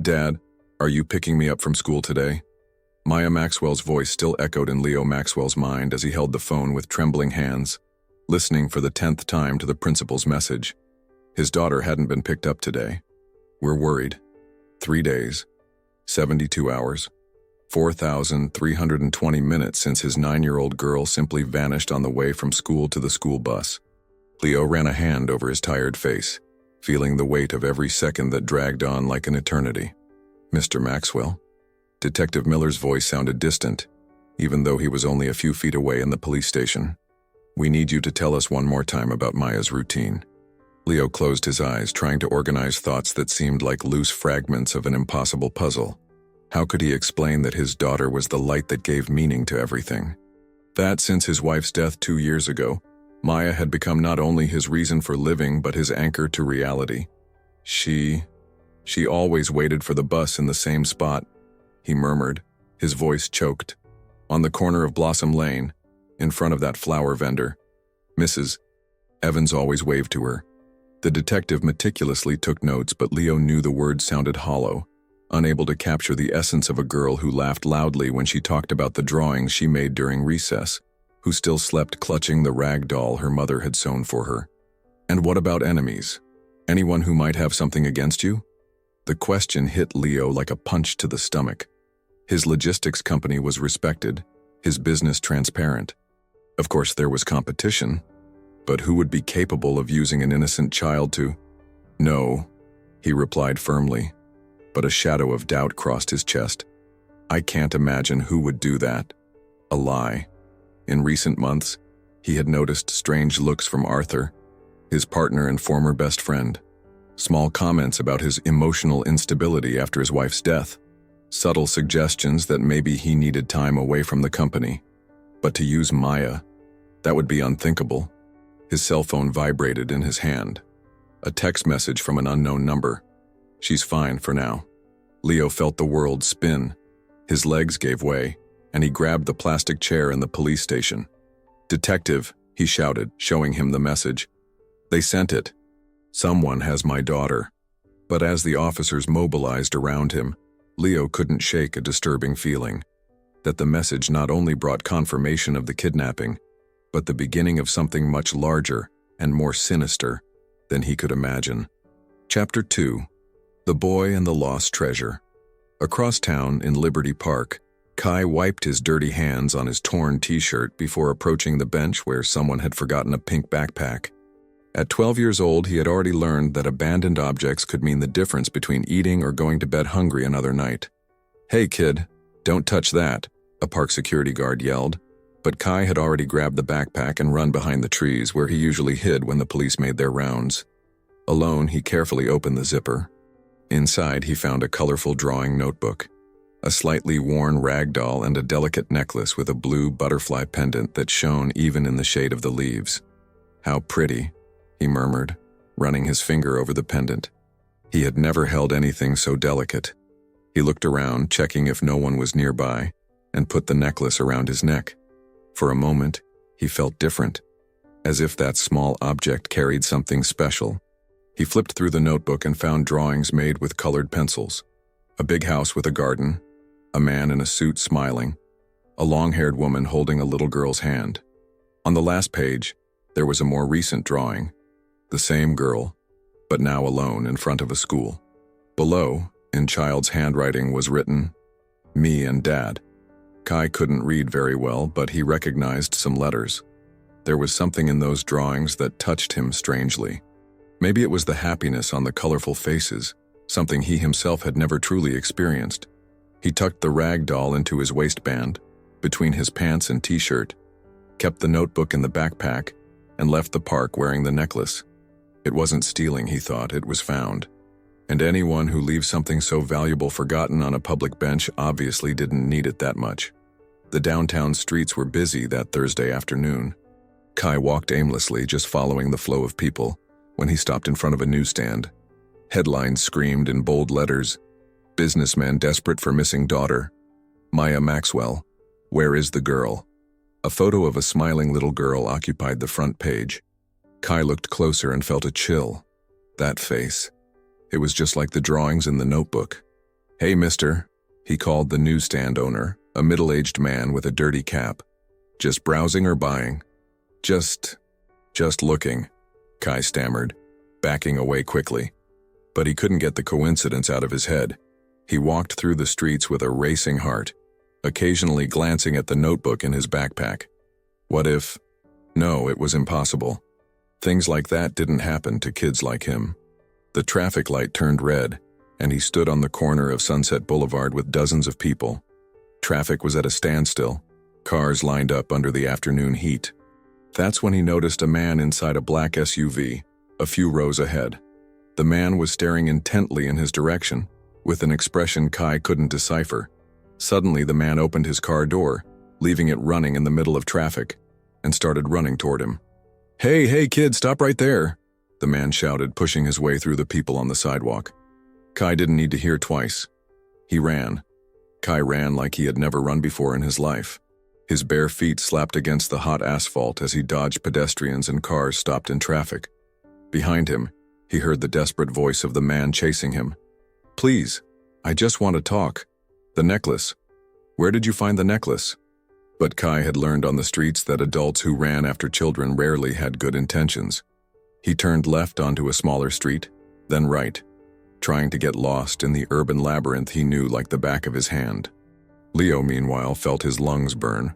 Dad, are you picking me up from school today? Maya Maxwell's voice still echoed in Leo Maxwell's mind as he held the phone with trembling hands, listening for the 10th time to the principal's message. His daughter hadn't been picked up today. We're worried. 3 days, 72 hours, 4,320 minutes since his 9-year-old girl simply vanished on the way from school to the school bus. Leo ran a hand over his tired face, feeling the weight of every second that dragged on like an eternity. Mr. Maxwell? Detective Miller's voice sounded distant, even though he was only a few feet away in the police station. We need you to tell us one more time about Maya's routine. Leo closed his eyes, trying to organize thoughts that seemed like loose fragments of an impossible puzzle. How could he explain that his daughter was the light that gave meaning to everything? That since his wife's death 2 years ago, Maya had become not only his reason for living but his anchor to reality. She always waited for the bus in the same spot, he murmured, his voice choked. On the corner of Blossom Lane, in front of that flower vendor. Mrs. Evans always waved to her. The detective meticulously took notes, but Leo knew the words sounded hollow, unable to capture the essence of a girl who laughed loudly when she talked about the drawings she made during recess, who still slept clutching the rag doll her mother had sewn for her. And what about enemies? Anyone who might have something against you? The question hit Leo like a punch to the stomach. His logistics company was respected, his business transparent. Of course, there was competition, but who would be capable of using an innocent child to— No, he replied firmly, but a shadow of doubt crossed his chest. I can't imagine who would do that. A lie. In recent months, he had noticed strange looks from Arthur, his partner and former best friend. Small comments about his emotional instability after his wife's death. Subtle suggestions that maybe he needed time away from the company. But to use Maya, that would be unthinkable. His cell phone vibrated in his hand. A text message from an unknown number. She's fine for now. Leo felt the world spin. His legs gave way, and he grabbed the plastic chair in the police station. "Detective," he shouted, showing him the message. "They sent it. Someone has my daughter." But as the officers mobilized around him, Leo couldn't shake a disturbing feeling that the message not only brought confirmation of the kidnapping, but the beginning of something much larger and more sinister than he could imagine. Chapter 2. The Boy and the Lost Treasure. Across town in Liberty Park, Kai wiped his dirty hands on his torn t-shirt before approaching the bench where someone had forgotten a pink backpack. At 12 years old, he had already learned that abandoned objects could mean the difference between eating or going to bed hungry another night. "Hey kid, don't touch that," a park security guard yelled, but Kai had already grabbed the backpack and run behind the trees where he usually hid when the police made their rounds. Alone, he carefully opened the zipper. Inside, he found a colorful drawing notebook, a slightly worn rag doll, and a delicate necklace with a blue butterfly pendant that shone even in the shade of the leaves. "How pretty," he murmured, running his finger over the pendant. He had never held anything so delicate. He looked around, checking if no one was nearby, and put the necklace around his neck. For a moment, he felt different, as if that small object carried something special. He flipped through the notebook and found drawings made with colored pencils. A big house with a garden, a man in a suit smiling, a long-haired woman holding a little girl's hand. On the last page, there was a more recent drawing. The same girl, but now alone in front of a school. Below, in child's handwriting, was written, "Me and Dad." Kai couldn't read very well, but he recognized some letters. There was something in those drawings that touched him strangely. Maybe it was the happiness on the colorful faces, something he himself had never truly experienced. He tucked the rag doll into his waistband, between his pants and t-shirt, kept the notebook in the backpack, and left the park wearing the necklace. It wasn't stealing, he thought, it was found. And anyone who leaves something so valuable forgotten on a public bench obviously didn't need it that much. The downtown streets were busy that Thursday afternoon. Kai walked aimlessly, just following the flow of people, when he stopped in front of a newsstand. Headlines screamed in bold letters, "Businessman desperate for missing daughter. Maya Maxwell. Where is the girl?" A photo of a smiling little girl occupied the front page. Kai looked closer and felt a chill. That face. It was just like the drawings in the notebook. Hey, mister, he called the newsstand owner, a middle-aged man with a dirty cap. Just browsing or buying? Just looking, Kai stammered, backing away quickly. But he couldn't get the coincidence out of his head. He walked through the streets with a racing heart, occasionally glancing at the notebook in his backpack. What if? No, it was impossible. Things like that didn't happen to kids like him. The traffic light turned red, and he stood on the corner of Sunset Boulevard with dozens of people. Traffic was at a standstill, cars lined up under the afternoon heat. That's when he noticed a man inside a black SUV, a few rows ahead. The man was staring intently in his direction, with an expression Kai couldn't decipher. Suddenly, the man opened his car door, leaving it running in the middle of traffic, and started running toward him. Hey, kid, stop right there!" the man shouted, pushing his way through the people on the sidewalk. Kai didn't need to hear twice. He ran. Kai ran like he had never run before in his life. His bare feet slapped against the hot asphalt as he dodged pedestrians and cars stopped in traffic. Behind him, he heard the desperate voice of the man chasing him. "Please, I just want to talk. The necklace. Where did you find the necklace?" But Kai had learned on the streets that adults who ran after children rarely had good intentions. He turned left onto a smaller street, then right, trying to get lost in the urban labyrinth he knew like the back of his hand. Leo, meanwhile, felt his lungs burn.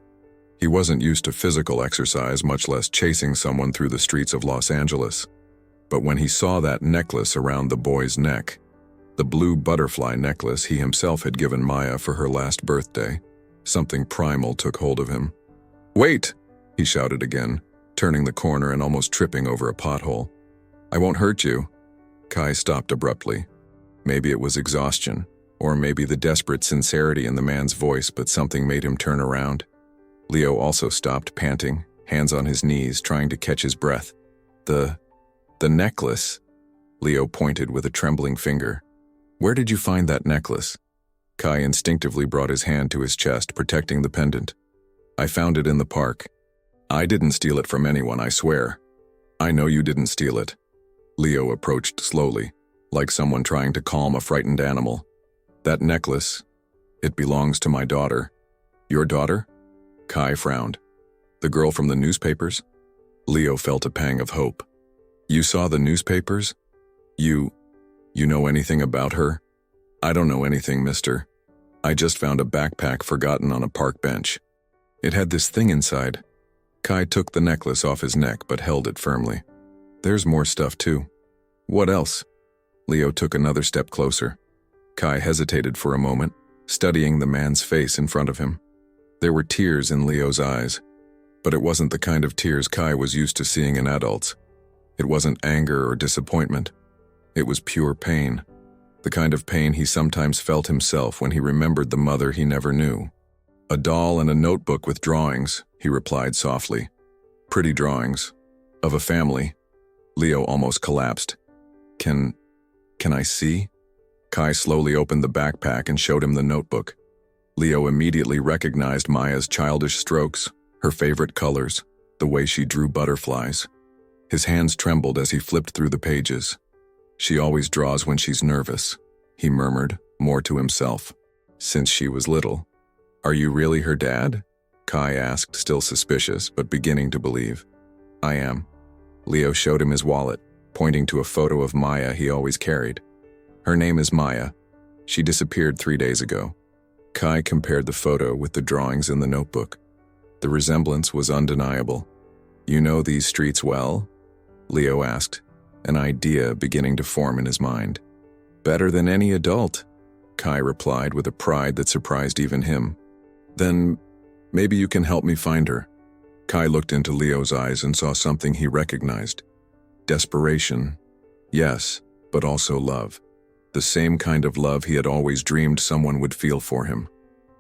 He wasn't used to physical exercise, much less chasing someone through the streets of Los Angeles. But when he saw that necklace around the boy's neck, the blue butterfly necklace he himself had given Maya for her last birthday, something primal took hold of him. "Wait!" he shouted again, turning the corner and almost tripping over a pothole. "I won't hurt you." Kai stopped abruptly. Maybe it was exhaustion, or maybe the desperate sincerity in the man's voice, but something made him turn around. Leo also stopped, panting, hands on his knees, trying to catch his breath. The necklace," Leo pointed with a trembling finger. "Where did you find that necklace?" Kai instinctively brought his hand to his chest, protecting the pendant. "I found it in the park. I didn't steal it from anyone, I swear." "I know you didn't steal it." Leo approached slowly, like someone trying to calm a frightened animal. "That necklace, it belongs to my daughter." "Your daughter?" Kai frowned. "The girl from the newspapers?" Leo felt a pang of hope. "You saw the newspapers? You know anything about her?" "I don't know anything, mister. I just found a backpack forgotten on a park bench. It had this thing inside." Kai took the necklace off his neck but held it firmly. "There's more stuff too." "What else?" Leo took another step closer. Kai hesitated for a moment, studying the man's face in front of him. There were tears in Leo's eyes, but it wasn't the kind of tears Kai was used to seeing in adults. It wasn't anger or disappointment. It was pure pain, the kind of pain he sometimes felt himself when he remembered the mother he never knew. "A doll and a notebook with drawings," he replied softly. "Pretty drawings. Of a family." Leo almost collapsed. Can I see?" Kai slowly opened the backpack and showed him the notebook. Leo immediately recognized Maya's childish strokes, her favorite colors, the way she drew butterflies. His hands trembled as he flipped through the pages. "She always draws when she's nervous," he murmured, more to himself. "Since she was little." "Are you really her dad?" Kai asked, still suspicious, but beginning to believe. "I am." Leo showed him his wallet, pointing to a photo of Maya he always carried. "Her name is Maya. She disappeared 3 days ago." Kai compared the photo with the drawings in the notebook. The resemblance was undeniable. "You know these streets well?" Leo asked, an idea beginning to form in his mind. "Better than any adult," Kai replied with a pride that surprised even him. "Then maybe you can help me find her." Kai looked into Leo's eyes and saw something he recognized. Desperation, yes, but also love. The same kind of love he had always dreamed someone would feel for him.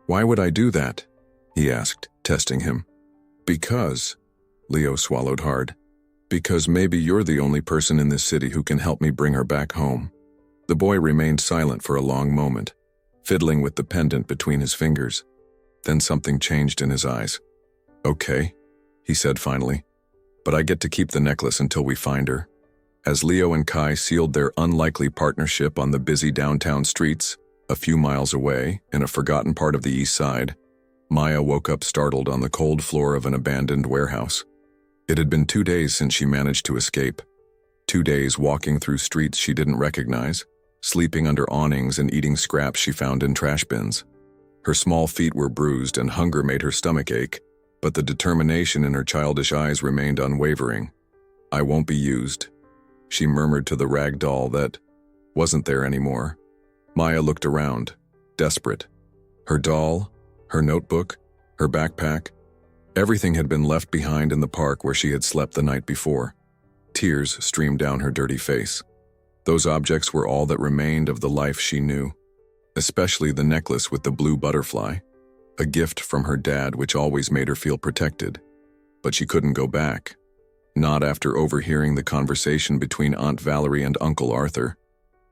"Why would I do that?" he asked, testing him. "Because," Leo swallowed hard, "because maybe you're the only person in this city who can help me bring her back home." The boy remained silent for a long moment, fiddling with the pendant between his fingers. Then something changed in his eyes. "Okay," he said finally, "but I get to keep the necklace until we find her." As Leo and Kai sealed their unlikely partnership on the busy downtown streets, A few miles away, in a forgotten part of the east side, Maya woke up startled on the cold floor of an abandoned warehouse. It had been 2 days since she managed to escape. 2 days walking through streets she didn't recognize, sleeping under awnings and eating scraps she found in trash bins. Her small feet were bruised and hunger made her stomach ache, but the determination in her childish eyes remained unwavering. "I won't be used," she murmured to the rag doll that wasn't there anymore. Maya looked around, desperate. Her doll, her notebook, her backpack, everything had been left behind in the park where she had slept the night before. Tears streamed down her dirty face. Those objects were all that remained of the life she knew, especially the necklace with the blue butterfly, a gift from her dad which always made her feel protected. But she couldn't go back, not after overhearing the conversation between Aunt Valerie and Uncle Arthur.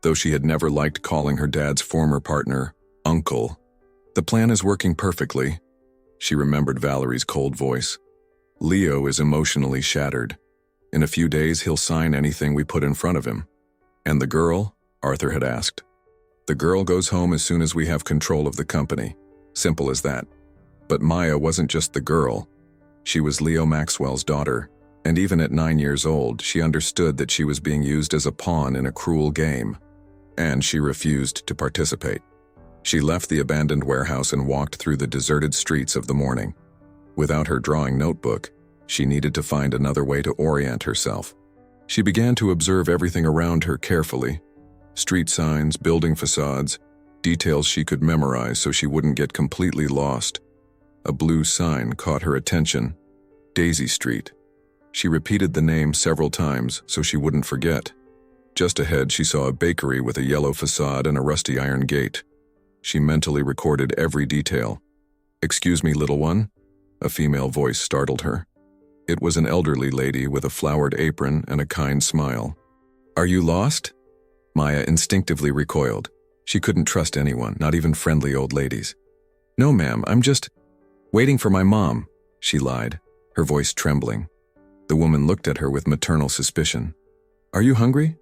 Though she had never liked calling her dad's former partner Uncle. "The plan is working perfectly," she remembered Valerie's cold voice. "Leo is emotionally shattered. In a few days he'll sign anything we put in front of him." "And the girl?" Arthur had asked. "The girl goes home as soon as we have control of the company. Simple as that." But Maya wasn't just the girl. She was Leo Maxwell's daughter, and even at 9 years old, she understood that she was being used as a pawn in a cruel game. And she refused to participate. She left the abandoned warehouse and walked through the deserted streets of the morning. Without her drawing notebook, she needed to find another way to orient herself. She began to observe everything around her carefully. Street signs, building facades, details she could memorize so she wouldn't get completely lost. A blue sign caught her attention. Daisy Street. She repeated the name several times so she wouldn't forget. Just ahead, she saw a bakery with a yellow facade and a rusty iron gate. She mentally recorded every detail. "Excuse me, little one?" A female voice startled her. It was an elderly lady with a flowered apron and a kind smile. "Are you lost?" Maya instinctively recoiled. She couldn't trust anyone, not even friendly old ladies. "No, ma'am, I'm just waiting for my mom," she lied, her voice trembling. The woman looked at her with maternal suspicion. "Are you hungry?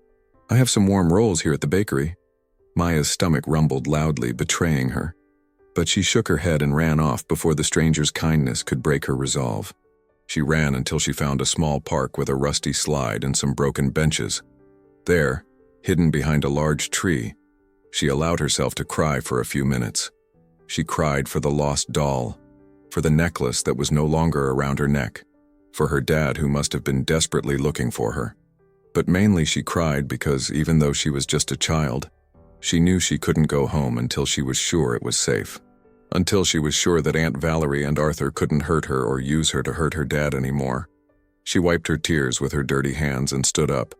I have some warm rolls here at the bakery." Maya's stomach rumbled loudly, betraying her. But she shook her head and ran off before the stranger's kindness could break her resolve. She ran until she found a small park with a rusty slide and some broken benches. There, hidden behind a large tree, she allowed herself to cry for a few minutes. She cried for the lost doll, for the necklace that was no longer around her neck, for her dad who must have been desperately looking for her. But mainly she cried because even though she was just a child, she knew she couldn't go home until she was sure it was safe. Until she was sure that Aunt Valerie and Arthur couldn't hurt her or use her to hurt her dad anymore. She wiped her tears with her dirty hands and stood up.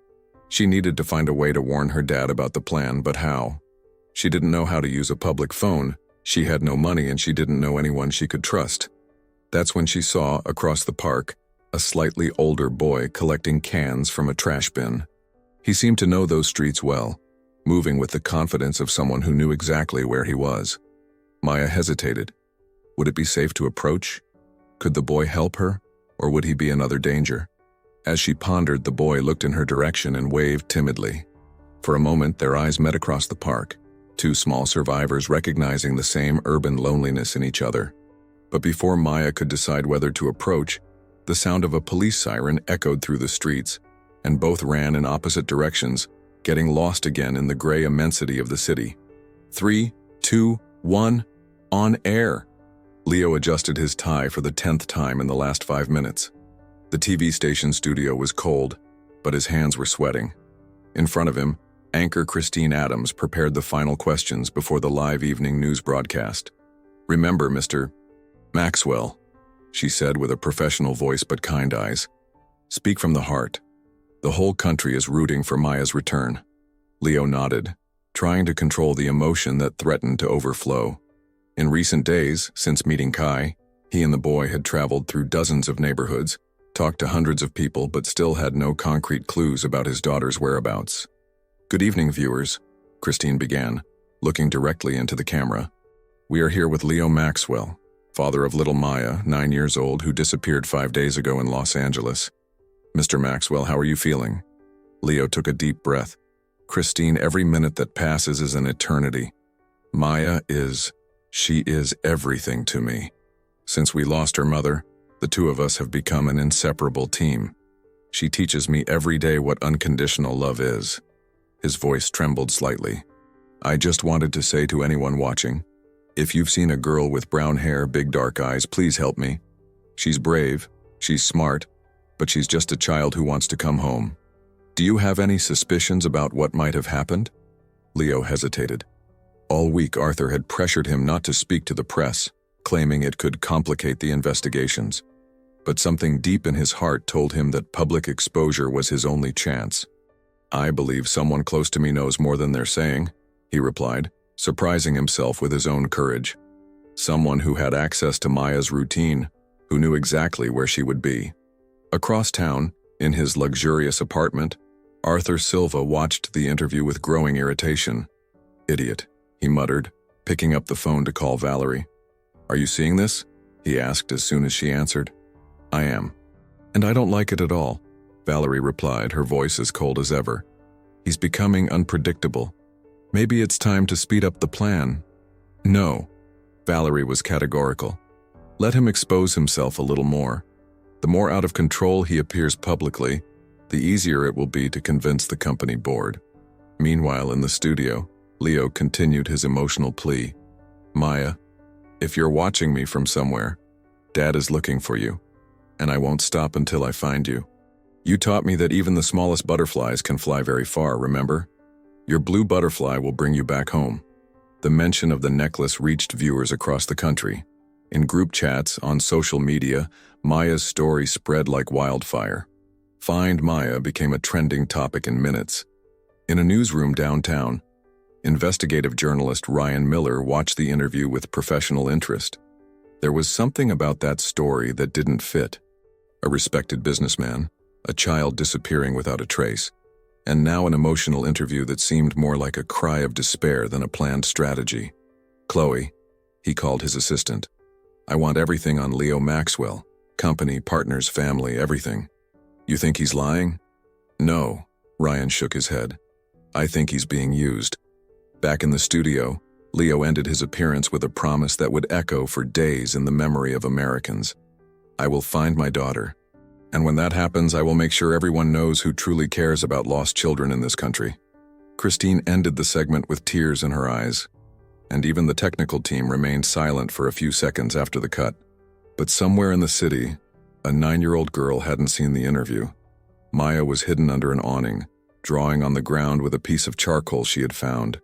She needed to find a way to warn her dad about the plan, but how? She didn't know how to use a public phone, she had no money, and she didn't know anyone she could trust. That's when she saw, across the park, a slightly older boy collecting cans from a trash bin. He seemed to know those streets well, moving with the confidence of someone who knew exactly where he was. Maya hesitated. Would it be safe to approach? Could the boy help her, or would he be another danger? As she pondered, the boy looked in her direction and waved timidly. For a moment, their eyes met across the park, two small survivors recognizing the same urban loneliness in each other. But before Maya could decide whether to approach, the sound of a police siren echoed through the streets, and both ran in opposite directions, getting lost again in the gray immensity of the city. 3, 2, 1, on air! Leo adjusted his tie for the 10th time in the last 5 minutes. The TV station studio was cold, but his hands were sweating. In front of him, anchor Christine Adams prepared the final questions before the live evening news broadcast. "Remember, Mr. Maxwell," she said with a professional voice but kind eyes. "Speak from the heart. The whole country is rooting for Maya's return." Leo nodded, trying to control the emotion that threatened to overflow. In recent days, since meeting Kai, he and the boy had traveled through dozens of neighborhoods, talked to hundreds of people, but still had no concrete clues about his daughter's whereabouts. "Good evening, viewers," Christine began, looking directly into the camera. "We are here with Leo Maxwell, father of little Maya, 9 years old, who disappeared 5 days ago in Los Angeles. Mr. Maxwell, how are you feeling?" Leo took a deep breath. "Christine, every minute that passes is an eternity. She is everything to me. Since we lost her mother, the two of us have become an inseparable team. She teaches me every day what unconditional love is." His voice trembled slightly. "I just wanted to say to anyone watching, if you've seen a girl with brown hair, big dark eyes, please help me. She's brave, she's smart, but she's just a child who wants to come home. Do you have any suspicions about what might have happened?" Leo hesitated. All week Arthur had pressured him not to speak to the press, claiming it could complicate the investigations. But something deep in his heart told him that public exposure was his only chance. "I believe someone close to me knows more than they're saying," he replied, surprising himself with his own courage. Someone who had access to Maya's routine, who knew exactly where she would be. Across town, in his luxurious apartment, Arthur Silva watched the interview with growing irritation. "Idiot," he muttered, picking up the phone to call Valerie. "Are you seeing this?" he asked as soon as she answered. "I am. And I don't like it at all," Valerie replied, her voice as cold as ever. "He's becoming unpredictable. Maybe it's time to speed up the plan." "No," Valerie was categorical. "Let him expose himself a little more. The more out of control he appears publicly, the easier it will be to convince the company board." Meanwhile, in the studio, Leo continued his emotional plea. "Maya, if you're watching me from somewhere, Dad is looking for you, and I won't stop until I find you. You taught me that even the smallest butterflies can fly very far, remember? Your blue butterfly will bring you back home." The mention of the necklace reached viewers across the country. In group chats, on social media, Maya's story spread like wildfire. Find Maya became a trending topic in minutes. In a newsroom downtown, investigative journalist Ryan Miller watched the interview with professional interest. There was something about that story that didn't fit. A respected businessman, a child disappearing without a trace, and now an emotional interview that seemed more like a cry of despair than a planned strategy. "Chloe," he called his assistant, "I want everything on Leo Maxwell. Company, partners, family, everything. You think he's lying?" "No," Ryan shook his head. "I think he's being used." Back in the studio, Leo ended his appearance with a promise that would echo for days in the memory of Americans. "I will find my daughter. And when that happens, I will make sure everyone knows who truly cares about lost children in this country." Christine ended the segment with tears in her eyes, and even the technical team remained silent for a few seconds after the cut. But somewhere in the city, a 9-year-old girl hadn't seen the interview. Maya was hidden under an awning, drawing on the ground with a piece of charcoal she had found,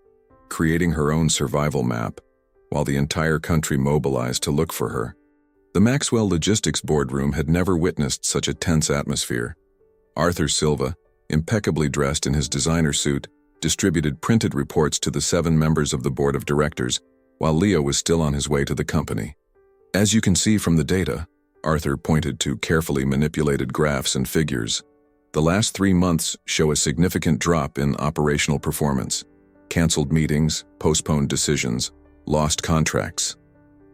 creating her own survival map, while the entire country mobilized to look for her. The Maxwell Logistics boardroom had never witnessed such a tense atmosphere. Arthur Silva, impeccably dressed in his designer suit, distributed printed reports to the 7 members of the board of directors, while Leo was still on his way to the company. "As you can see from the data," Arthur pointed to carefully manipulated graphs and figures, "the last 3 months show a significant drop in operational performance. Canceled meetings, postponed decisions, lost contracts."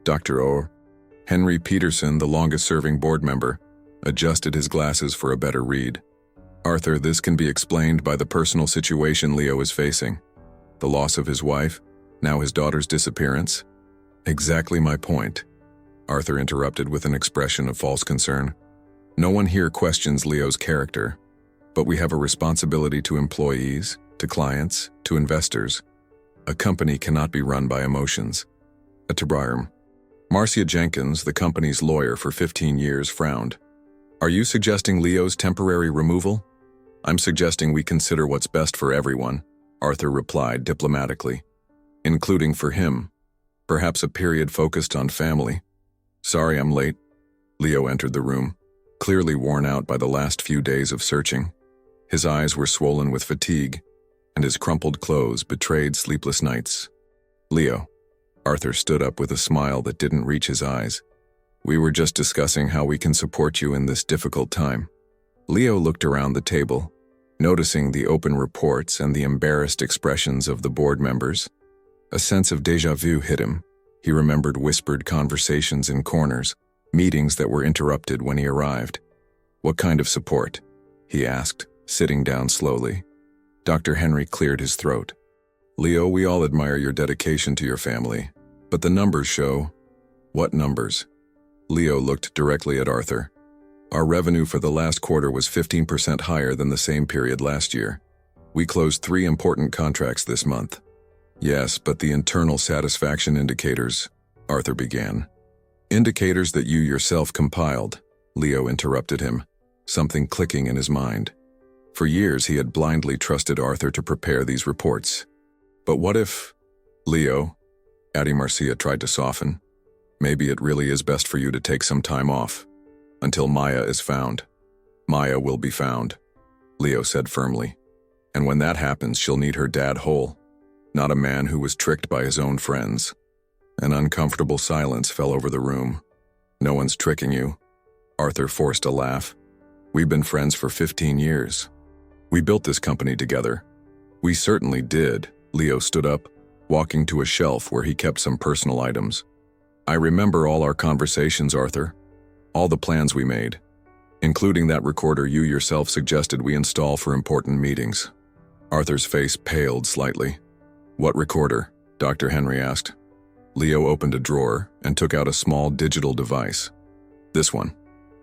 Dr. Orr, Henry Peterson, the longest-serving board member, adjusted his glasses for a better read. "Arthur, this can be explained by the personal situation Leo is facing. The loss of his wife, now his daughter's disappearance." "Exactly my point," Arthur interrupted with an expression of false concern. "No one here questions Leo's character, but we have a responsibility to employees, to clients, to investors. A company cannot be run by emotions." A Tabriarm. Marcia Jenkins, the company's lawyer for 15 years, frowned. "Are you suggesting Leo's temporary removal?" "I'm suggesting we consider what's best for everyone," Arthur replied diplomatically. "Including for him. Perhaps a period focused on family." "Sorry I'm late." Leo entered the room, clearly worn out by the last few days of searching. His eyes were swollen with fatigue, and his crumpled clothes betrayed sleepless nights. "Leo." Arthur stood up with a smile that didn't reach his eyes. "We were just discussing how we can support you in this difficult time." Leo looked around the table, noticing the open reports and the embarrassed expressions of the board members. A sense of déjà vu hit him. He remembered whispered conversations in corners, meetings that were interrupted when he arrived. "What kind of support?" he asked, sitting down slowly. Dr. Henry cleared his throat. Leo, we all admire your dedication to your family, but the numbers show. What numbers? Leo looked directly at Arthur. Our revenue for the last quarter was 15% higher than the same period last year. We closed 3 important contracts this month. Yes, but the internal satisfaction indicators, Arthur began. Indicators that you yourself compiled, Leo interrupted him, something clicking in his mind. For years he had blindly trusted Arthur to prepare these reports. But what if, Leo, Addie Marcia tried to soften, maybe it really is best for you to take some time off. Until Maya is found. Maya will be found, Leo said firmly. And when that happens, she'll need her dad whole, not a man who was tricked by his own friends. An uncomfortable silence fell over the room. No one's tricking you. Arthur forced a laugh. We've been friends for 15 years. We built this company together. We certainly did. Leo stood up, walking to a shelf where he kept some personal items. I remember all our conversations, Arthur. All the plans we made, including that recorder you yourself suggested we install for important meetings. Arthur's face paled slightly. What recorder? Dr. Henry asked. Leo opened a drawer and took out a small digital device. This one.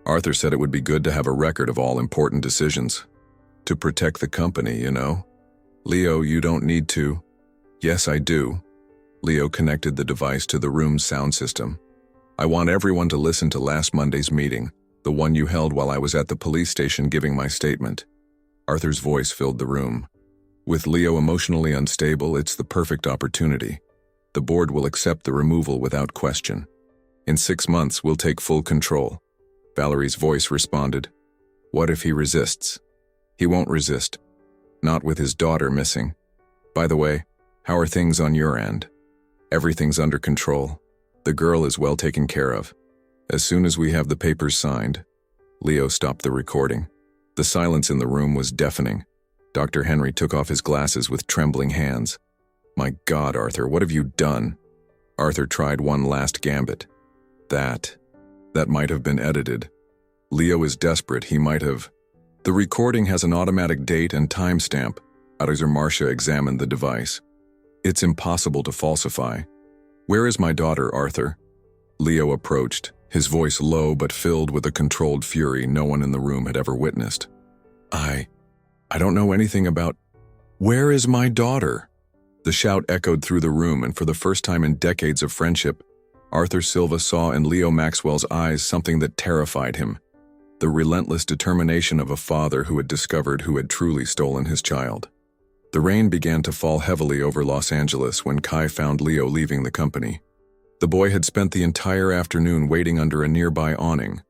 Arthur said it would be good to have a record of all important decisions. To protect the company, you know. Leo, you don't need to. Yes, I do. Leo connected the device to the room's sound system. I want everyone to listen to last Monday's meeting, the one you held while I was at the police station giving my statement. Arthur's voice filled the room. With Leo emotionally unstable, it's the perfect opportunity. The board will accept the removal without question. In 6 months, we'll take full control. Valerie's voice responded. What if he resists? He won't resist. Not with his daughter missing. By the way, how are things on your end? Everything's under control. The girl is well taken care of. As soon as we have the papers signed. Leo stopped the recording. The silence in the room was deafening. Dr. Henry took off his glasses with trembling hands. My God, Arthur, what have you done? Arthur tried one last gambit. That might have been edited. Leo is desperate, he might have. The recording has an automatic date and timestamp. Advisor Marcia examined the device. It's impossible to falsify. Where is my daughter, Arthur? Leo approached, his voice low but filled with a controlled fury no one in the room had ever witnessed. I don't know anything about... Where is my daughter? The shout echoed through the room, and for the first time in decades of friendship, Arthur Silva saw in Leo Maxwell's eyes something that terrified him. The relentless determination of a father who had discovered who had truly stolen his child. The rain began to fall heavily over Los Angeles when Kai found Leo leaving the company. The boy had spent the entire afternoon waiting under a nearby awning,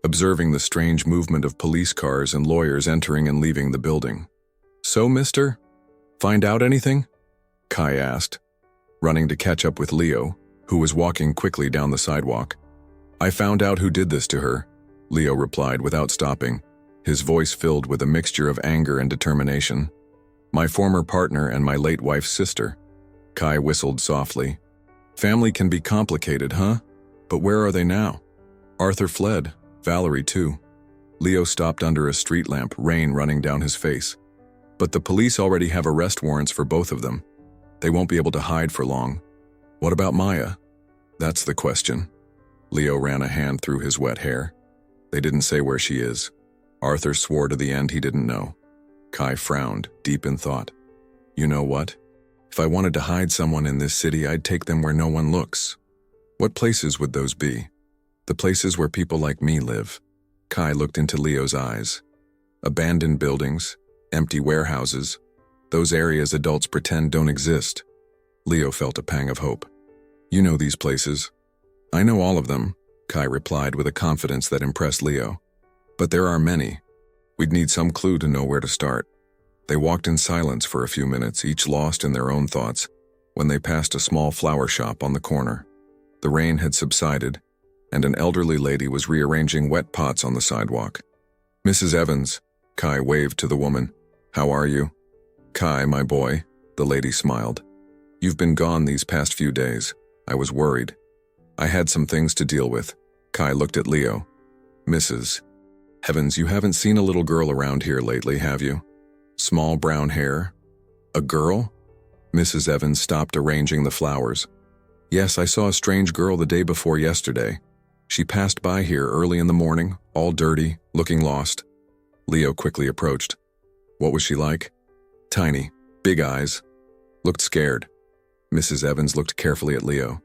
observing the strange movement of police cars and lawyers entering and leaving the building. So, mister? Find out anything? Kai asked, running to catch up with Leo, who was walking quickly down the sidewalk. I found out who did this to her, Leo replied without stopping, his voice filled with a mixture of anger and determination. My former partner and my late wife's sister. Kai whistled softly. Family can be complicated, huh? But where are they now? Arthur fled, Valerie too. Leo stopped under a street lamp, rain running down his face. But the police already have arrest warrants for both of them. They won't be able to hide for long. What about Maya? That's the question. Leo ran a hand through his wet hair. They didn't say where she is. Arthur swore to the end he didn't know. Kai frowned, deep in thought. You know what? If I wanted to hide someone in this city, I'd take them where no one looks. What places would those be? The places where people like me live. Kai looked into Leo's eyes. Abandoned buildings, empty warehouses, those areas adults pretend don't exist. Leo felt a pang of hope. You know these places. I know all of them, Kai replied with a confidence that impressed Leo. But there are many. We'd need some clue to know where to start. They walked in silence for a few minutes, each lost in their own thoughts, when they passed a small flower shop on the corner. The rain had subsided, and an elderly lady was rearranging wet pots on the sidewalk. Mrs. Evans, Kai waved to the woman. How are you? Kai, my boy, the lady smiled. You've been gone these past few days. I was worried. I had some things to deal with. Kai looked at Leo. Mrs. Heavens, you haven't seen a little girl around here lately, have you? Small brown hair? A girl? Mrs. Evans stopped arranging the flowers. Yes, I saw a strange girl the day before yesterday. She passed by here early in the morning, all dirty, looking lost. Leo quickly approached. What was she like? Tiny, big eyes. Looked scared. Mrs. Evans looked carefully at Leo.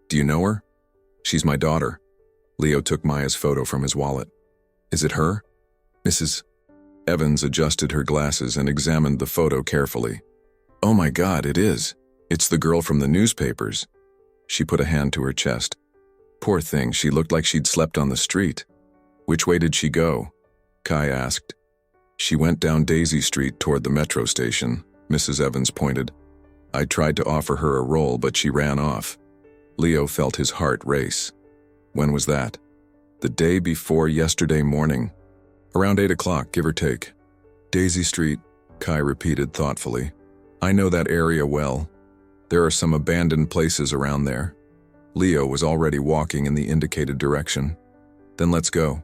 Do you know her? She's my daughter. Leo took Maya's photo from his wallet. Is it her? Mrs. Evans adjusted her glasses and examined the photo carefully. Oh my God, it is. It's the girl from the newspapers. She put a hand to her chest. Poor thing, she looked like she'd slept on the street. Which way did she go? Kai asked. She went down Daisy Street toward the metro station, Mrs. Evans pointed. I tried to offer her a roll, but she ran off. Leo felt his heart race. When was that? The day before yesterday morning. Around 8 o'clock, give or take. Daisy Street, Kai repeated thoughtfully. I know that area well. There are some abandoned places around there. Leo was already walking in the indicated direction. Then let's go.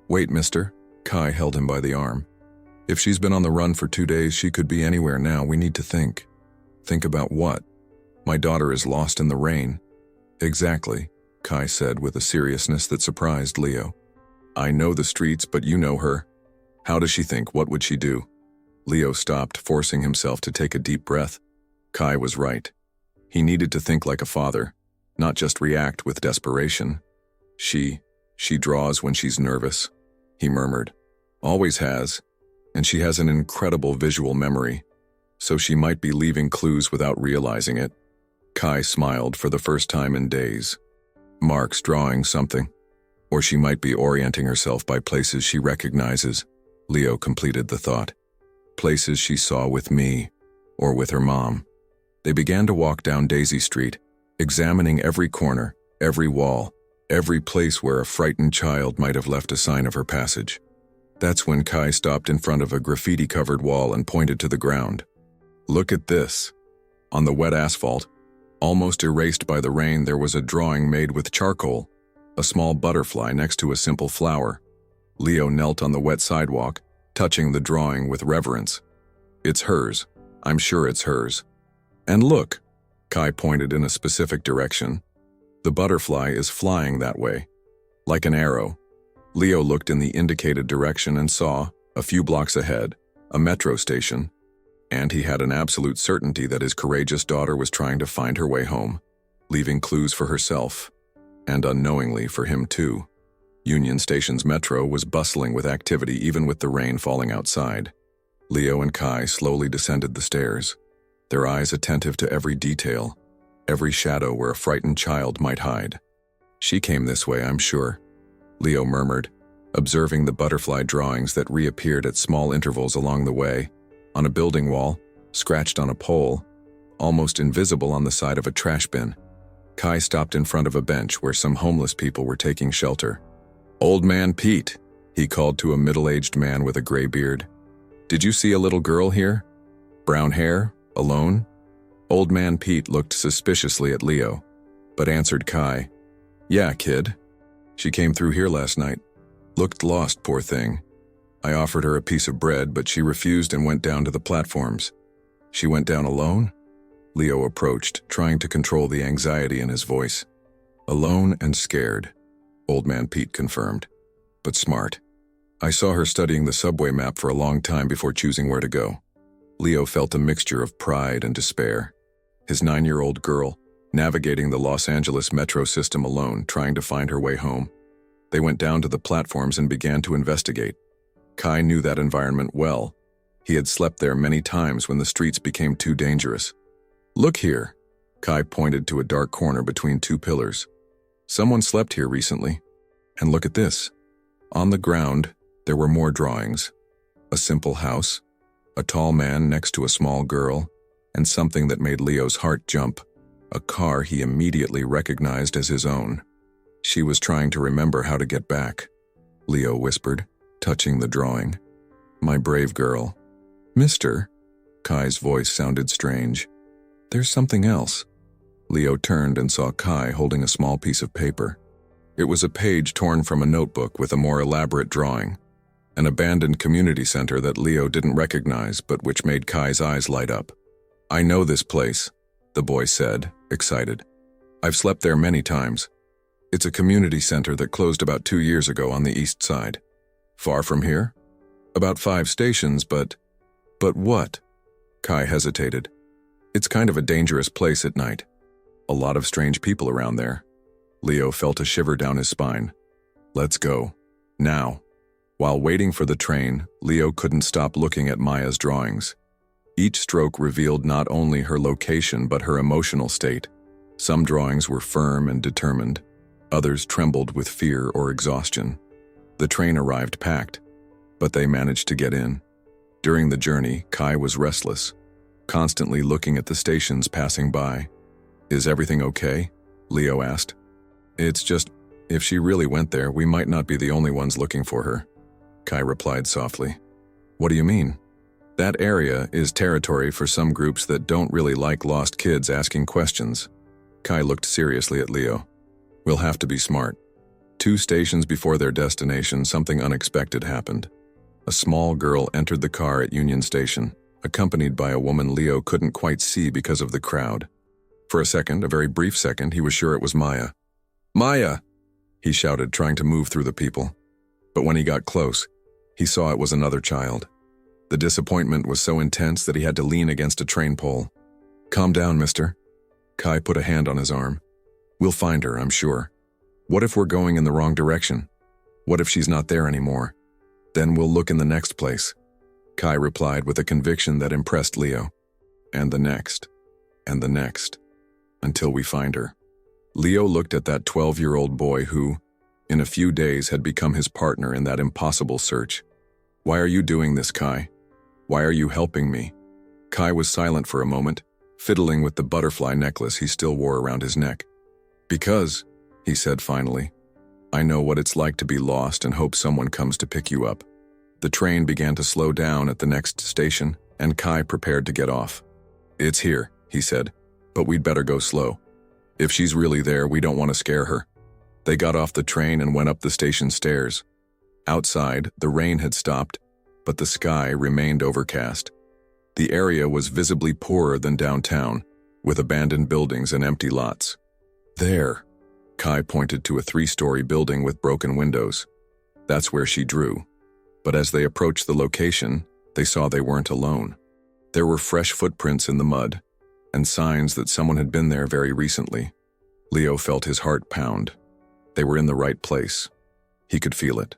Wait, mister. Kai held him by the arm. If she's been on the run for 2 days, she could be anywhere now. We need to think. Think about what? My daughter is lost in the rain. Exactly, Kai said with a seriousness that surprised Leo. I know the streets, but you know her. How does she think? What would she do? Leo stopped, forcing himself to take a deep breath. Kai was right. He needed to think like a father, not just react with desperation. She draws when she's nervous, he murmured. Always has, and she has an incredible visual memory, so she might be leaving clues without realizing it. Kai smiled for the first time in days. Mark's drawing something. Or she might be orienting herself by places she recognizes. Leo completed the thought. Places she saw with me, or with her mom. They began to walk down Daisy Street, examining every corner, every wall, every place where a frightened child might have left a sign of her passage. That's when Kai stopped in front of a graffiti-covered wall and pointed to the ground. Look at this. On the wet asphalt, almost erased by the rain, there was a drawing made with charcoal, a small butterfly next to a simple flower. Leo knelt on the wet sidewalk, touching the drawing with reverence. It's hers. I'm sure it's hers. And look, Kai pointed in a specific direction. The butterfly is flying that way, like an arrow. Leo looked in the indicated direction and saw, a few blocks ahead, a metro station, and he had an absolute certainty that his courageous daughter was trying to find her way home, leaving clues for herself, and unknowingly for him too. Union Station's metro was bustling with activity even with the rain falling outside. Leo and Kai slowly descended the stairs, their eyes attentive to every detail, every shadow where a frightened child might hide. She came this way, I'm sure, Leo murmured, observing the butterfly drawings that reappeared at small intervals along the way, on a building wall, scratched on a pole, almost invisible on the side of a trash bin. Kai stopped in front of a bench where some homeless people were taking shelter. Old Man Pete, he called to a middle-aged man with a gray beard. Did you see a little girl here? Brown hair, alone? Old Man Pete looked suspiciously at Leo, but answered Kai. Yeah, kid. She came through here last night. Looked lost, poor thing. I offered her a piece of bread, but she refused and went down to the platforms. She went down alone? Leo approached, trying to control the anxiety in his voice. Alone and scared, Old Man Pete confirmed, but smart. I saw her studying the subway map for a long time before choosing where to go. Leo felt a mixture of pride and despair. His 9-year-old girl, navigating the Los Angeles metro system alone, trying to find her way home. They went down to the platforms and began to investigate. Kai knew that environment well. He had slept there many times when the streets became too dangerous. Look here, Kai pointed to a dark corner between two pillars. Someone slept here recently. And look at this. On the ground, there were more drawings. A simple house, a tall man next to a small girl, and something that made Leo's heart jump, a car he immediately recognized as his own. She was trying to remember how to get back, Leo whispered, touching the drawing. My brave girl. Mister, Kai's voice sounded strange. There's something else. Leo turned and saw Kai holding a small piece of paper. It was a page torn from a notebook with a more elaborate drawing, an abandoned community center that Leo didn't recognize but which made Kai's eyes light up. I know this place, the boy said, excited. I've slept there many times. It's a community center that closed about 2 years ago on the east side. Far from here? About 5 stations, but what? Kai hesitated. It's kind of a dangerous place at night. A lot of strange people around there. Leo felt a shiver down his spine. Let's go. Now. While waiting for the train, Leo couldn't stop looking at Maya's drawings. Each stroke revealed not only her location but her emotional state. Some drawings were firm and determined. Others trembled with fear or exhaustion. The train arrived packed, but they managed to get in. During the journey, Kai was restless, constantly looking at the stations passing by. Is everything okay? Leo asked. It's just, if she really went there, we might not be the only ones looking for her. Kai replied softly. What do you mean? That area is territory for some groups that don't really like lost kids asking questions. Kai looked seriously at Leo. We'll have to be smart. 2 stations before their destination, something unexpected happened. A small girl entered the car at Union Station, accompanied by a woman Leo couldn't quite see because of the crowd. For a second, a very brief second, he was sure it was Maya. Maya! He shouted, trying to move through the people. But when he got close, he saw it was another child. The disappointment was so intense that he had to lean against a train pole. Calm down, mister. Kai put a hand on his arm. We'll find her, I'm sure. What if we're going in the wrong direction? What if she's not there anymore? Then we'll look in the next place. Kai replied with a conviction that impressed Leo. And the next. And the next. Until we find her. Leo looked at that 12-year-old boy who, in a few days, had become his partner in that impossible search. Why are you doing this, Kai? Why are you helping me? Kai was silent for a moment, fiddling with the butterfly necklace he still wore around his neck. Because, he said finally, I know what it's like to be lost and hope someone comes to pick you up. The train began to slow down at the next station, and Kai prepared to get off. It's here, he said, but we'd better go slow. If she's really there, we don't want to scare her. They got off the train and went up the station stairs. Outside, the rain had stopped, but the sky remained overcast. The area was visibly poorer than downtown, with abandoned buildings and empty lots. There, Kai pointed to a 3-story building with broken windows. That's where she drew. But as they approached the location, they saw they weren't alone. There were fresh footprints in the mud, and signs that someone had been there very recently. Leo felt his heart pound. They were in the right place. He could feel it.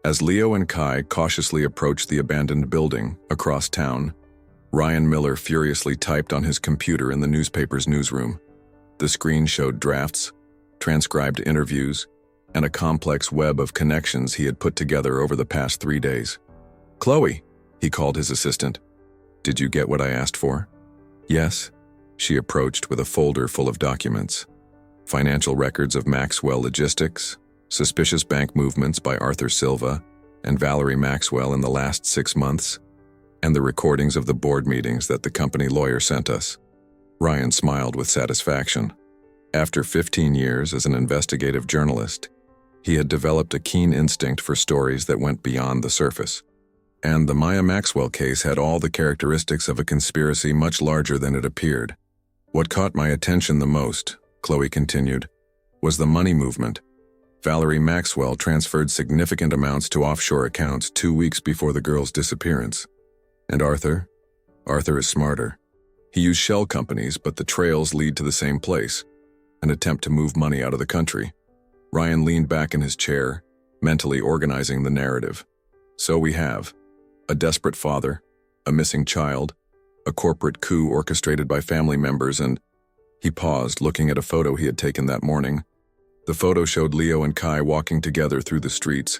As Leo and Kai cautiously approached the abandoned building across town, Ryan Miller furiously typed on his computer in the newspaper's newsroom. The screen showed drafts, transcribed interviews, and a complex web of connections he had put together over the past 3 days. Chloe, he called his assistant. Did you get what I asked for? Yes, she approached with a folder full of documents. Financial records of Maxwell Logistics, suspicious bank movements by Arthur Silva and Valerie Maxwell in the last 6 months, and the recordings of the board meetings that the company lawyer sent us. Ryan smiled with satisfaction. After 15 years as an investigative journalist, he had developed a keen instinct for stories that went beyond the surface. And the Maya Maxwell case had all the characteristics of a conspiracy much larger than it appeared. What caught my attention the most, Chloe continued, was the money movement. Valerie Maxwell transferred significant amounts to offshore accounts 2 weeks before the girl's disappearance. And Arthur is smarter. He used shell companies, but the trails lead to the same place, an attempt to move money out of the country. Ryan leaned back in his chair, mentally organizing the narrative. So we have a desperate father, a missing child, a corporate coup orchestrated by family members, and he paused, looking at a photo he had taken that morning. The photo showed Leo and Kai walking together through the streets,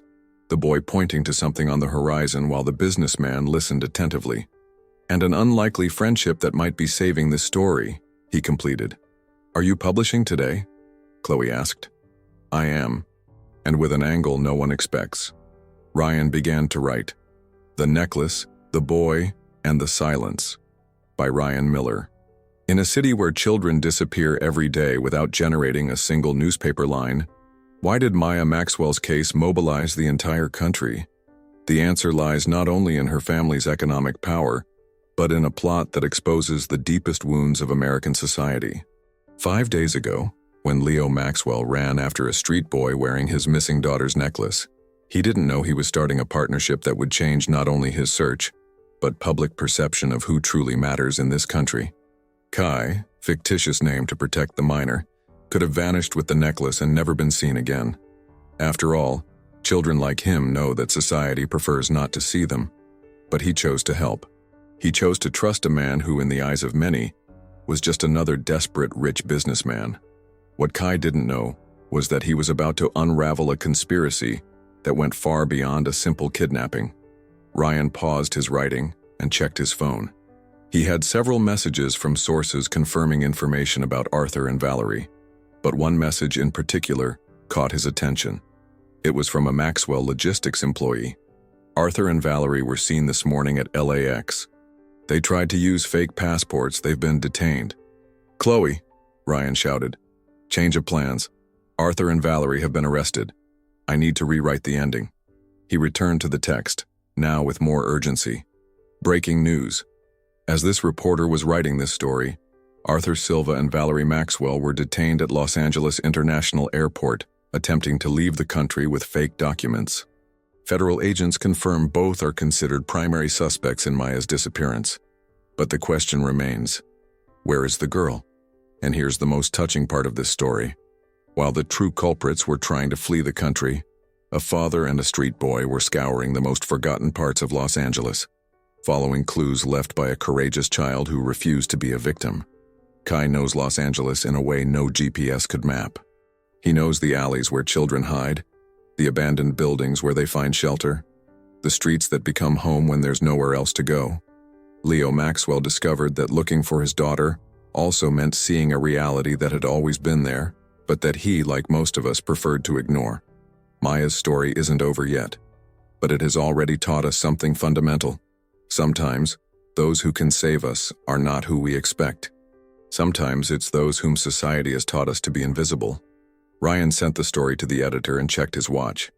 the boy pointing to something on the horizon while the businessman listened attentively. And an unlikely friendship that might be saving this story, he completed. Are you publishing today? Chloe asked. I am, and with an angle no one expects. Ryan began to write. The Necklace, the Boy, and the Silence, by Ryan Miller. In a city where children disappear every day without generating a single newspaper line, why did Maya Maxwell's case mobilize the entire country? The answer lies not only in her family's economic power, but in a plot that exposes the deepest wounds of American society. 5 days ago, when Leo Maxwell ran after a street boy wearing his missing daughter's necklace, he didn't know he was starting a partnership that would change not only his search, but public perception of who truly matters in this country. Kai, fictitious name to protect the minor, could have vanished with the necklace and never been seen again. After all, children like him know that society prefers not to see them. But he chose to help. He chose to trust a man who, in the eyes of many, was just another desperate rich businessman. What Kai didn't know was that he was about to unravel a conspiracy that went far beyond a simple kidnapping. Ryan paused his writing and checked his phone. He had several messages from sources confirming information about Arthur and Valerie, but one message in particular caught his attention. It was from a Maxwell logistics employee. Arthur and Valerie were seen this morning at LAX. They tried to use fake passports. They've been detained. "Chloe," Ryan shouted. "Change of plans. Arthur and Valerie have been arrested. I need to rewrite the ending." He returned to the text, now with more urgency. Breaking news. As this reporter was writing this story, Arthur Silva and Valerie Maxwell were detained at Los Angeles International Airport, attempting to leave the country with fake documents. Federal agents confirm both are considered primary suspects in Maya's disappearance. But the question remains, where is the girl? And here's the most touching part of this story. While the true culprits were trying to flee the country, a father and a street boy were scouring the most forgotten parts of Los Angeles, following clues left by a courageous child who refused to be a victim. Kai knows Los Angeles in a way no GPS could map. He knows the alleys where children hide, the abandoned buildings where they find shelter, the streets that become home when there's nowhere else to go. Leo Maxwell discovered that looking for his daughter also meant seeing a reality that had always been there, but that he, like most of us, preferred to ignore. Maya's story isn't over yet, but it has already taught us something fundamental. Sometimes, those who can save us are not who we expect. Sometimes it's those whom society has taught us to be invisible. Ryan sent the story to the editor and checked his watch.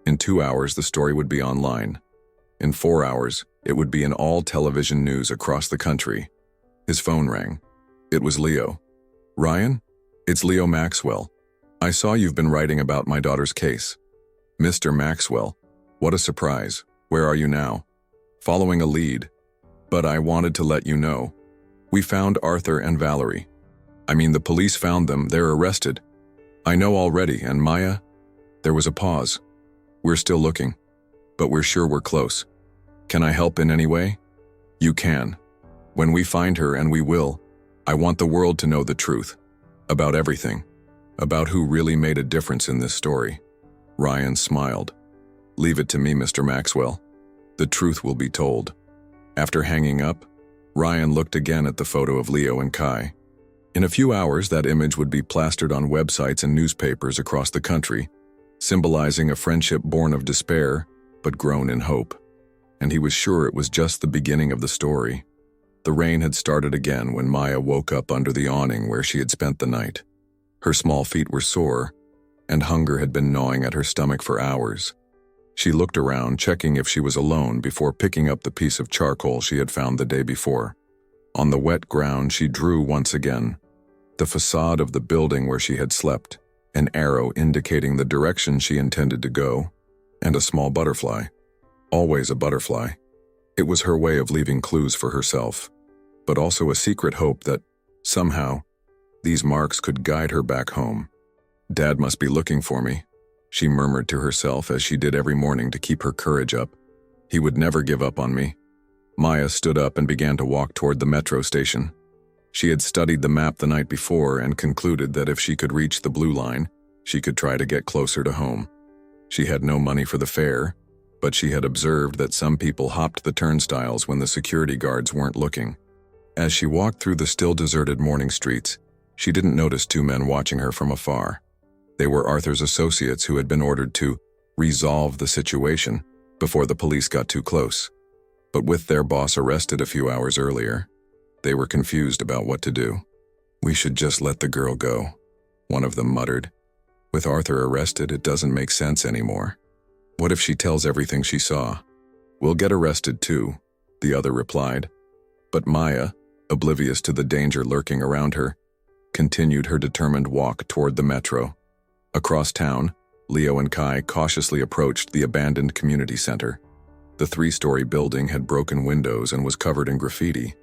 In 2 hours, the story would be online. In 4 hours, it would be in all television news across the country. His phone rang. It was Leo. "Ryan? It's Leo Maxwell. I saw you've been writing about my daughter's case." "Mr. Maxwell, what a surprise. Where are you now?" "Following a lead. But I wanted to let you know. We found Arthur and Valerie. I mean, the police found them. They're arrested." "I know already, and Maya?" There was a pause. "We're still looking, but we're sure we're close. Can I help in any way?" "You can. When we find her, and we will, I want the world to know the truth. About everything. About who really made a difference in this story." Ryan smiled. "Leave it to me, Mr. Maxwell. The truth will be told." After hanging up, Ryan looked again at the photo of Leo and Kai. In a few hours, that image would be plastered on websites and newspapers across the country, symbolizing a friendship born of despair, but grown in hope. And he was sure it was just the beginning of the story. The rain had started again when Maya woke up under the awning where she had spent the night. Her small feet were sore, and hunger had been gnawing at her stomach for hours. She looked around, checking if she was alone before picking up the piece of charcoal she had found the day before. On the wet ground, she drew once again. The facade of the building where she had slept, an arrow indicating the direction she intended to go, and a small butterfly. Always a butterfly. It was her way of leaving clues for herself, but also a secret hope that, somehow, these marks could guide her back home. "Dad must be looking for me," she murmured to herself as she did every morning to keep her courage up. "He would never give up on me." Maya stood up and began to walk toward the metro station. She had studied the map the night before and concluded that if she could reach the blue line, she could try to get closer to home. She had no money for the fare, but she had observed that some people hopped the turnstiles when the security guards weren't looking. As she walked through the still deserted morning streets, she didn't notice two men watching her from afar. They were Arthur's associates who had been ordered to resolve the situation before the police got too close. But with their boss arrested a few hours earlier, they were confused about what to do. "We should just let the girl go," one of them muttered. "With Arthur arrested, it doesn't make sense anymore. What if she tells everything she saw?" "We'll get arrested too," the other replied. But Maya, oblivious to the danger lurking around her, continued her determined walk toward the metro. Across town, Leo and Kai cautiously approached the abandoned community center. The 3-story building had broken windows and was covered in graffiti,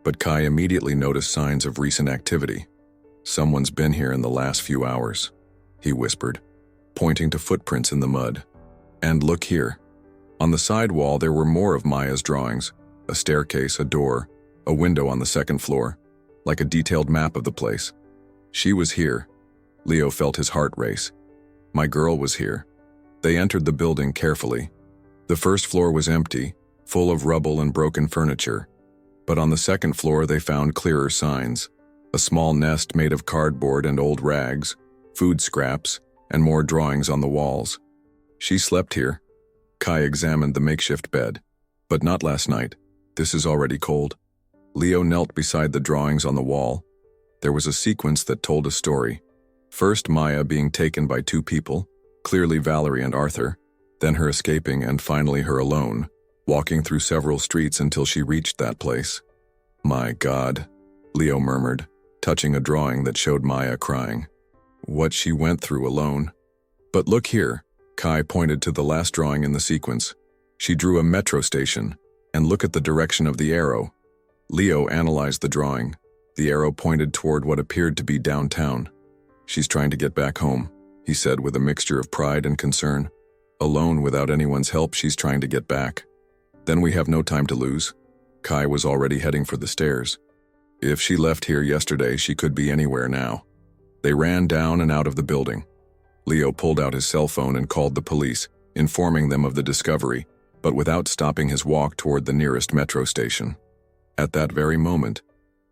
but Kai immediately noticed signs of recent activity. "Someone's been here in the last few hours," he whispered, pointing to footprints in the mud. "And look here." On the side wall there were more of Maya's drawings, a staircase, a door, a window on the 2nd floor, like a detailed map of the place. She was here. Leo felt his heart race. My girl was here. They entered the building carefully. The 1st floor was empty, full of rubble and broken furniture. But on the 2nd floor they found clearer signs. A small nest made of cardboard and old rags, food scraps, and more drawings on the walls. She slept here. Kai examined the makeshift bed. But not last night. This is already cold. Leo knelt beside the drawings on the wall. There was a sequence that told a story. First Maya being taken by 2 people, clearly Valerie and Arthur, then her escaping, and finally her alone, walking through several streets until she reached that place. "My God," Leo murmured, touching a drawing that showed Maya crying. What she went through alone. "But look here," Kai pointed to the last drawing in the sequence. She drew a metro station, and look at the direction of the arrow. Leo analyzed the drawing. The arrow pointed toward what appeared to be downtown. "She's trying to get back home," he said with a mixture of pride and concern. "Alone, without anyone's help, she's trying to get back. Then we have no time to lose." Kai was already heading for the stairs. "If she left here yesterday, she could be anywhere now." They ran down and out of the building. Leo pulled out his cell phone and called the police, informing them of the discovery, but without stopping his walk toward the nearest metro station. At that very moment,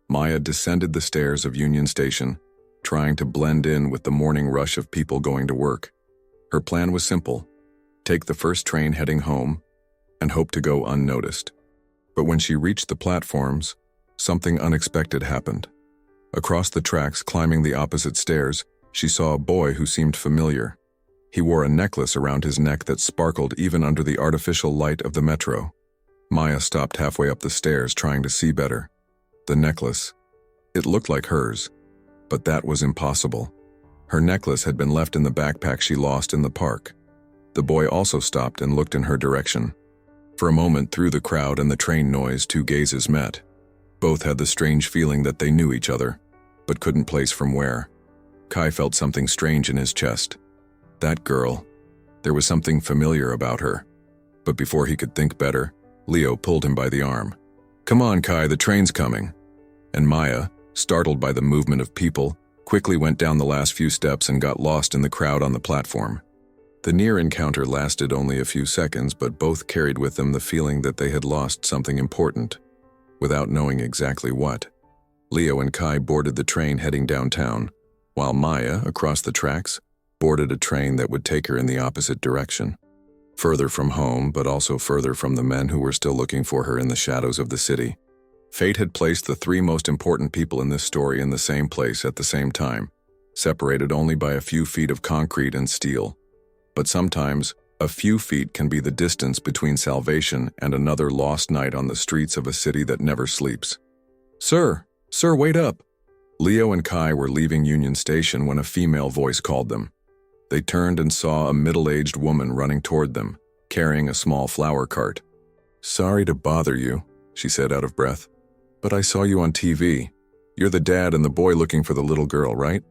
Maya descended the stairs of Union Station, trying to blend in with the morning rush of people going to work. Her plan was simple: take the first train heading home and hope to go unnoticed. But when she reached the platforms, something unexpected happened. Across the tracks, climbing the opposite stairs, she saw a boy who seemed familiar. He wore a necklace around his neck that sparkled even under the artificial light of the metro. Maya stopped halfway up the stairs, trying to see better. The necklace. It looked like hers, but that was impossible. Her necklace had been left in the backpack she lost in the park. The boy also stopped and looked in her direction. For a moment, through the crowd and the train noise, 2 gazes met. Both had the strange feeling that they knew each other, but couldn't place from where. Kai felt something strange in his chest. That girl. There was something familiar about her. But before he could think better, Leo pulled him by the arm. "Come on, Kai, the train's coming." And Maya, startled by the movement of people, quickly went down the last few steps and got lost in the crowd on the platform. The near encounter lasted only a few seconds, but both carried with them the feeling that they had lost something important, without knowing exactly what. Leo and Kai boarded the train heading downtown, while Maya, across the tracks, boarded a train that would take her in the opposite direction. Further from home, but also further from the men who were still looking for her in the shadows of the city. Fate had placed the 3 most important people in this story in the same place at the same time, separated only by a few feet of concrete and steel. But sometimes, a few feet can be the distance between salvation and another lost night on the streets of a city that never sleeps. Sir, wait up!" Leo and Kai were leaving Union Station when a female voice called them. They turned and saw a middle-aged woman running toward them, carrying a small flower cart. "Sorry to bother you," she said out of breath, "but I saw you on TV. You're the dad and the boy looking for the little girl, right?"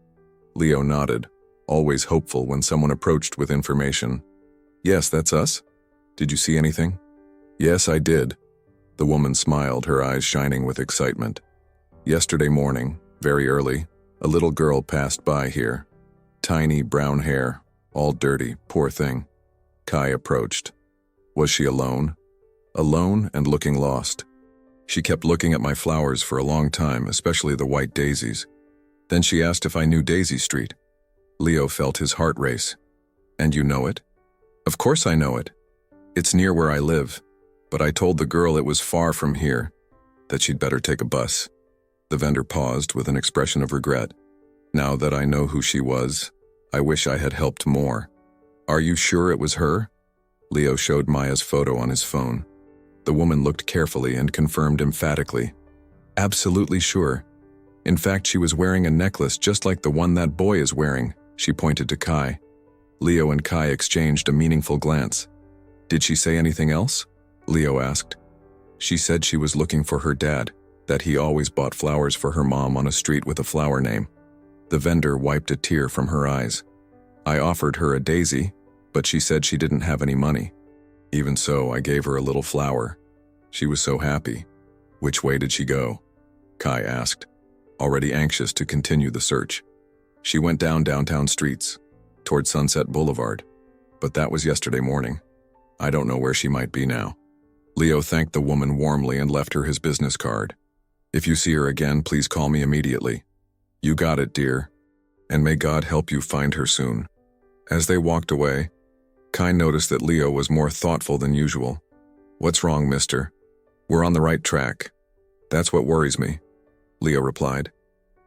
Leo nodded, always hopeful when someone approached with information. "Yes, that's us. Did you see anything?" "Yes, I did." The woman smiled, her eyes shining with excitement. "Yesterday morning, very early, a little girl passed by here. Tiny brown hair, all dirty, poor thing." Kai approached. "Was she alone?" "Alone and looking lost. She kept looking at my flowers for a long time, especially the white daisies. Then she asked if I knew Daisy Street." Leo felt his heart race. "And you know it?" "Of course I know it. It's near where I live, but I told the girl it was far from here, that she'd better take a bus." The vendor paused with an expression of regret. "Now that I know who she was, I wish I had helped more." "Are you sure it was her?" Leo showed Maya's photo on his phone. The woman looked carefully and confirmed emphatically. Absolutely sure. In fact, she was wearing a necklace just like the one that boy is wearing, she pointed to Kai. Leo and Kai exchanged a meaningful glance. Did she say anything else? Leo asked. She said she was looking for her dad, that he always bought flowers for her mom on a street with a flower name. The vendor wiped a tear from her eyes. I offered her a daisy, but she said she didn't have any money. Even so, I gave her a little flower. She was so happy. Which way did she go? Kai asked, already anxious to continue the search. She went down downtown streets, toward Sunset Boulevard, but that was yesterday morning. I don't know where she might be now. Leo thanked the woman warmly and left her his business card. If you see her again, please call me immediately. You got it, dear. And may God help you find her soon. As they walked away, Kai noticed that Leo was more thoughtful than usual. What's wrong, mister? We're on the right track. That's what worries me, Leo replied.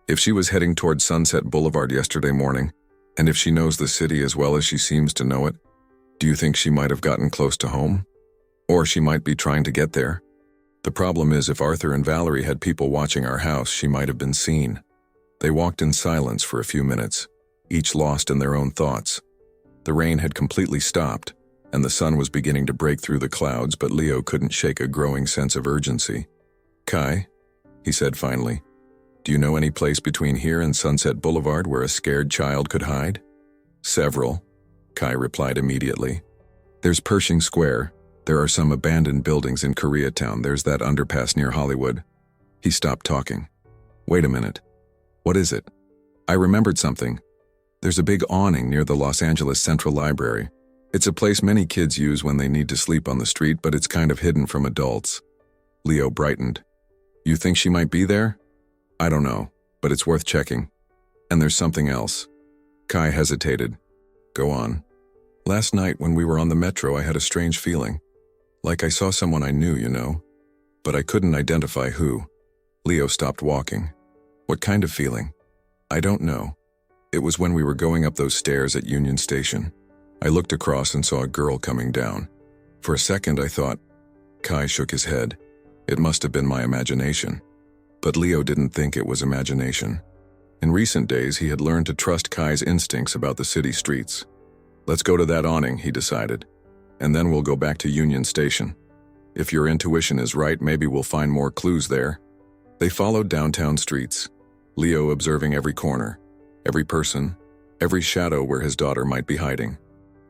If she was heading toward Sunset Boulevard yesterday morning, and if she knows the city as well as she seems to know it, do you think she might have gotten close to home? Or she might be trying to get there? The problem is, if Arthur and Valerie had people watching our house, she might have been seen. They walked in silence for a few minutes, each lost in their own thoughts. The rain had completely stopped, and the sun was beginning to break through the clouds, but Leo couldn't shake a growing sense of urgency. Kai, he said finally, do you know any place between here and Sunset Boulevard where a scared child could hide? Several, Kai replied immediately. There's Pershing Square. There are some abandoned buildings in Koreatown. There's that underpass near Hollywood. He stopped talking. Wait a minute. What is it? I remembered something. There's a big awning near the Los Angeles Central Library. It's a place many kids use when they need to sleep on the street, but it's kind of hidden from adults. Leo brightened. You think she might be there? I don't know, but it's worth checking. And there's something else. Kai hesitated. Go on. Last night when we were on the metro, I had a strange feeling. Like I saw someone I knew, you know. But I couldn't identify who. Leo stopped walking. What kind of feeling? I don't know. It was when we were going up those stairs at Union Station. I looked across and saw a girl coming down. For a second I thought. Kai shook his head. It must have been my imagination. But Leo didn't think it was imagination. In recent days, he had learned to trust Kai's instincts about the city streets. Let's go to that awning, he decided. And then we'll go back to Union Station. If your intuition is right, maybe we'll find more clues there. They followed downtown streets, Leo observing every corner, every person, every shadow where his daughter might be hiding.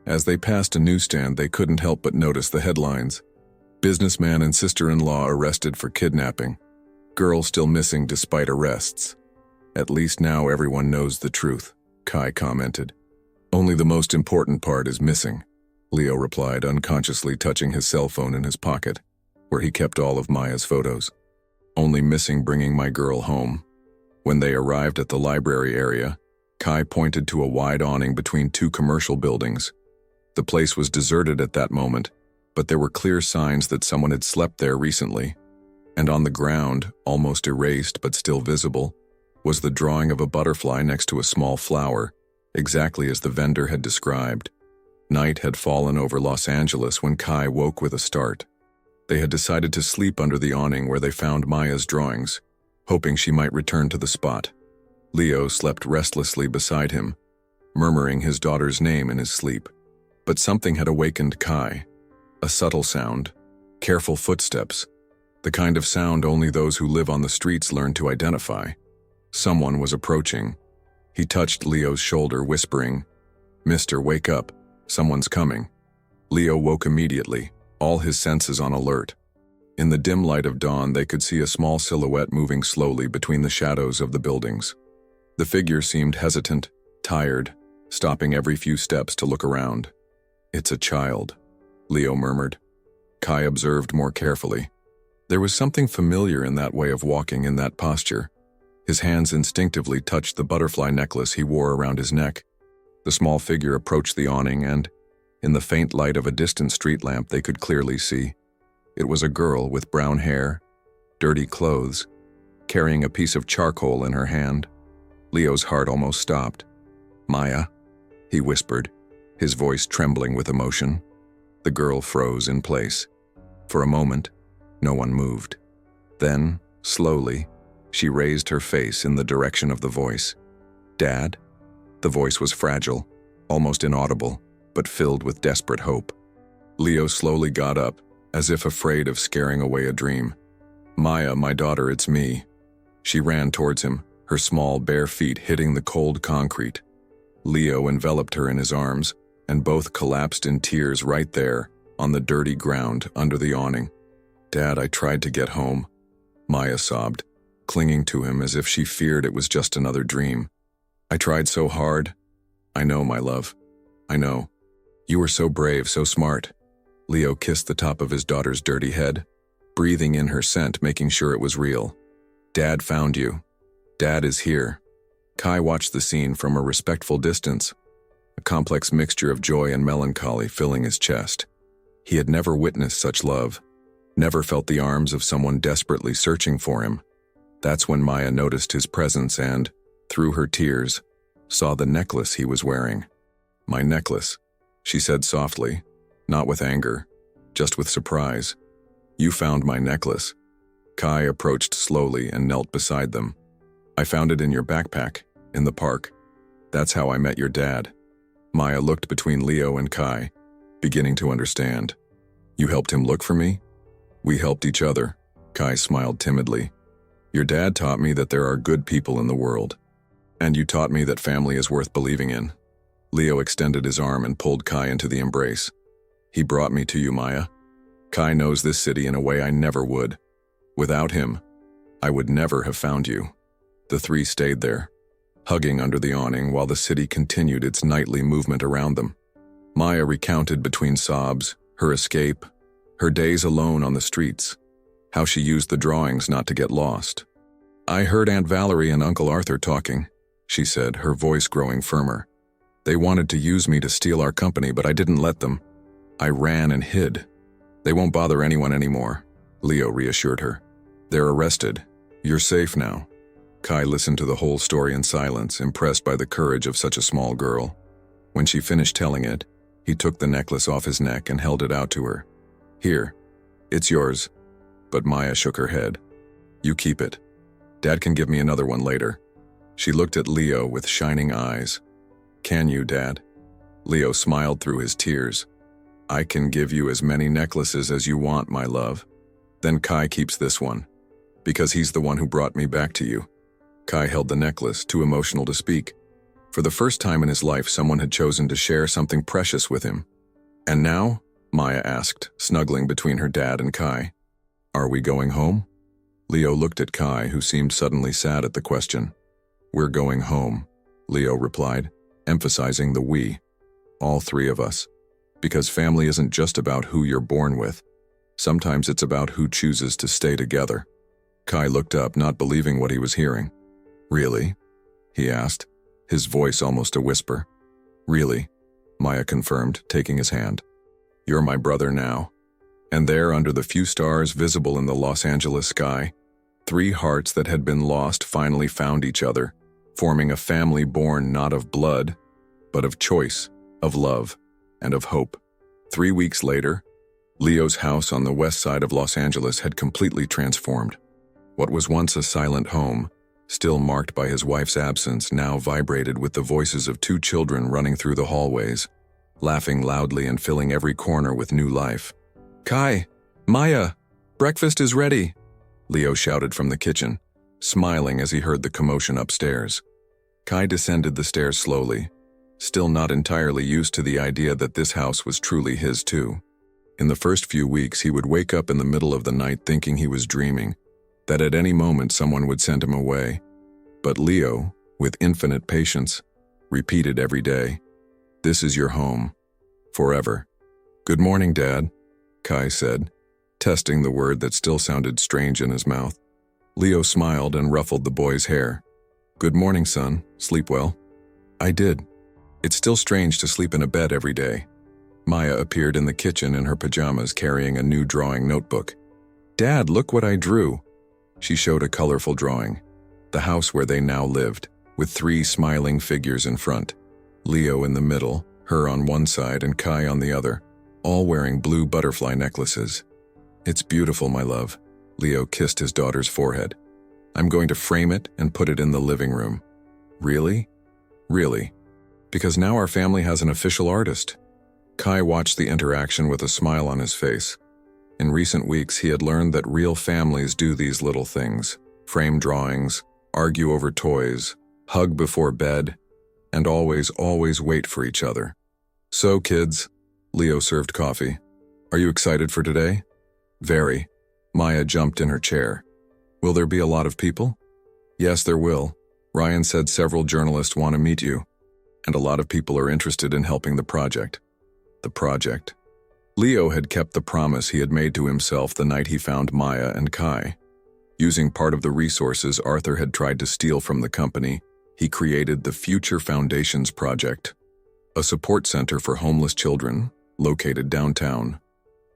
As they passed a newsstand, they couldn't help but notice the headlines. Businessman and sister-in-law arrested for kidnapping. Girl still missing despite arrests. At least now everyone knows the truth, Kai commented. Only the most important part is missing, Leo replied, unconsciously touching his cell phone in his pocket, where he kept all of Maya's photos. Only missing bringing my girl home. When they arrived at the library area, Kai pointed to a wide awning between two commercial buildings. The place was deserted at that moment, but there were clear signs that someone had slept there recently. And on the ground, almost erased but still visible, was the drawing of a butterfly next to a small flower, exactly as the vendor had described. Night had fallen over Los Angeles when Kai woke with a start. They had decided to sleep under the awning where they found Maya's drawings, hoping she might return to the spot. Leo slept restlessly beside him, murmuring his daughter's name in his sleep. But something had awakened Kai. A subtle sound, careful footsteps, the kind of sound only those who live on the streets learn to identify. Someone was approaching. He touched Leo's shoulder, whispering, "Mister, wake up. Someone's coming." Leo woke immediately, all his senses on alert. In the dim light of dawn, they could see a small silhouette moving slowly between the shadows of the buildings. The figure seemed hesitant, tired, stopping every few steps to look around. "It's a child," Leo murmured. Kai observed more carefully. There was something familiar in that way of walking, in that posture. His hands instinctively touched the butterfly necklace he wore around his neck. The small figure approached the awning and, in the faint light of a distant street lamp, they could clearly see. It was a girl with brown hair, dirty clothes, carrying a piece of charcoal in her hand. Leo's heart almost stopped. "Maya," he whispered, his voice trembling with emotion. The girl froze in place. For a moment, no one moved. Then, Slowly, she raised her face in the direction of the voice. "Dad?" The voice was fragile, almost inaudible, but filled with desperate hope. Leo slowly got up, as if afraid of scaring away a dream. "Maya, my daughter, it's me." She ran towards him, her small, bare feet hitting the cold concrete. Leo enveloped her in his arms, and both collapsed in tears right there, on the dirty ground under the awning. "Dad, I tried to get home," Maya sobbed, clinging to him as if she feared it was just another dream. "I tried so hard." "I know, my love. I know. You were so brave, so smart." Leo kissed the top of his daughter's dirty head, breathing in her scent, making sure it was real. "Dad found you. Dad is here." Kai watched the scene from a respectful distance, a complex mixture of joy and melancholy filling his chest. He had never witnessed such love, never felt the arms of someone desperately searching for him. That's when Maya noticed his presence and, through her tears, saw the necklace he was wearing. "My necklace," she said softly, not with anger, just with surprise. "You found my necklace." Kai approached slowly and knelt beside them. "I found it in your backpack, in the park. That's how I met your dad." Maya looked between Leo and Kai, beginning to understand. "You helped him look for me?" "We helped each other," Kai smiled timidly. "Your dad taught me that there are good people in the world. And you taught me that family is worth believing in." Leo extended his arm and pulled Kai into the embrace. "He brought me to you, Maya. Kai knows this city in a way I never would. Without him, I would never have found you." The three stayed there, hugging under the awning while the city continued its nightly movement around them. Maya recounted between sobs her escape, her days alone on the streets, how she used the drawings not to get lost. "I heard Aunt Valerie and Uncle Arthur talking," she said, her voice growing firmer. "They wanted to use me to steal our company, but I didn't let them. I ran and hid. They won't bother anyone anymore," Leo reassured her. "They're arrested. You're safe now." Kai listened to the whole story in silence, impressed by the courage of such a small girl. When she finished telling it, he took the necklace off his neck and held it out to her. "Here, it's yours." But Maya shook her head. "You keep it. Dad can give me another one later." She looked at Leo with shining eyes. "Can you, Dad?" Leo smiled through his tears. "I can give you as many necklaces as you want, my love. Then Kai keeps this one, because he's the one who brought me back to you." Kai held the necklace, too emotional to speak. For the first time in his life, someone had chosen to share something precious with him. "And now?" Maya asked, snuggling between her dad and Kai. "Are we going home?" Leo looked at Kai, who seemed suddenly sad at the question. "We're going home," Leo replied, emphasizing the we. "All three of us. Because family isn't just about who you're born with. Sometimes it's about who chooses to stay together." Kai looked up, not believing what he was hearing. "Really?" he asked, his voice almost a whisper. "Really," Maya confirmed, taking his hand. "You're my brother now." And there, under the few stars visible in the Los Angeles sky, three hearts that had been lost finally found each other, forming a family born not of blood, but of choice, of love, and of hope. 3 weeks later, Leo's house on the west side of Los Angeles had completely transformed. What was once a silent home, still marked by his wife's absence, now vibrated with the voices of 2 children running through the hallways, laughing loudly and filling every corner with new life. "Kai! Maya! Breakfast is ready!" Leo shouted from the kitchen, smiling as he heard the commotion upstairs. Kai descended the stairs slowly, still not entirely used to the idea that this house was truly his too. In the first few weeks, he would wake up in the middle of the night thinking he was dreaming, that at any moment someone would send him away. But Leo, with infinite patience, repeated every day, "This is your home. Forever." "Good morning, Dad," Kai said, testing the word that still sounded strange in his mouth. Leo smiled and ruffled the boy's hair. "Good morning, son. Sleep well?" "I did. It's still strange to sleep in a bed every day." Maya appeared in the kitchen in her pajamas carrying a new drawing notebook. "Dad, look what I drew." She showed a colorful drawing, the house where they now lived, with 3 smiling figures in front. Leo in the middle, her on one side and Kai on the other, all wearing blue butterfly necklaces. "It's beautiful, my love," Leo kissed his daughter's forehead. I'm going to frame it and put it in the living room. Really? Really? Because now our family has an official artist. Kai watched the interaction with a smile on his face. In recent weeks, he had learned that real families do these little things: frame drawings, argue over toys, hug before bed, and always wait for each other. So, kids, Leo served coffee. Are you excited for today? Very. Maya jumped in her chair. Will there be a lot of people? Yes, there will. Ryan said several journalists want to meet you, and a lot of people are interested in helping the project. The project. Leo had kept the promise he had made to himself the night he found Maya and Kai. Using part of the resources Arthur had tried to steal from the company, he created the Future Foundations Project, a support center for homeless children located downtown.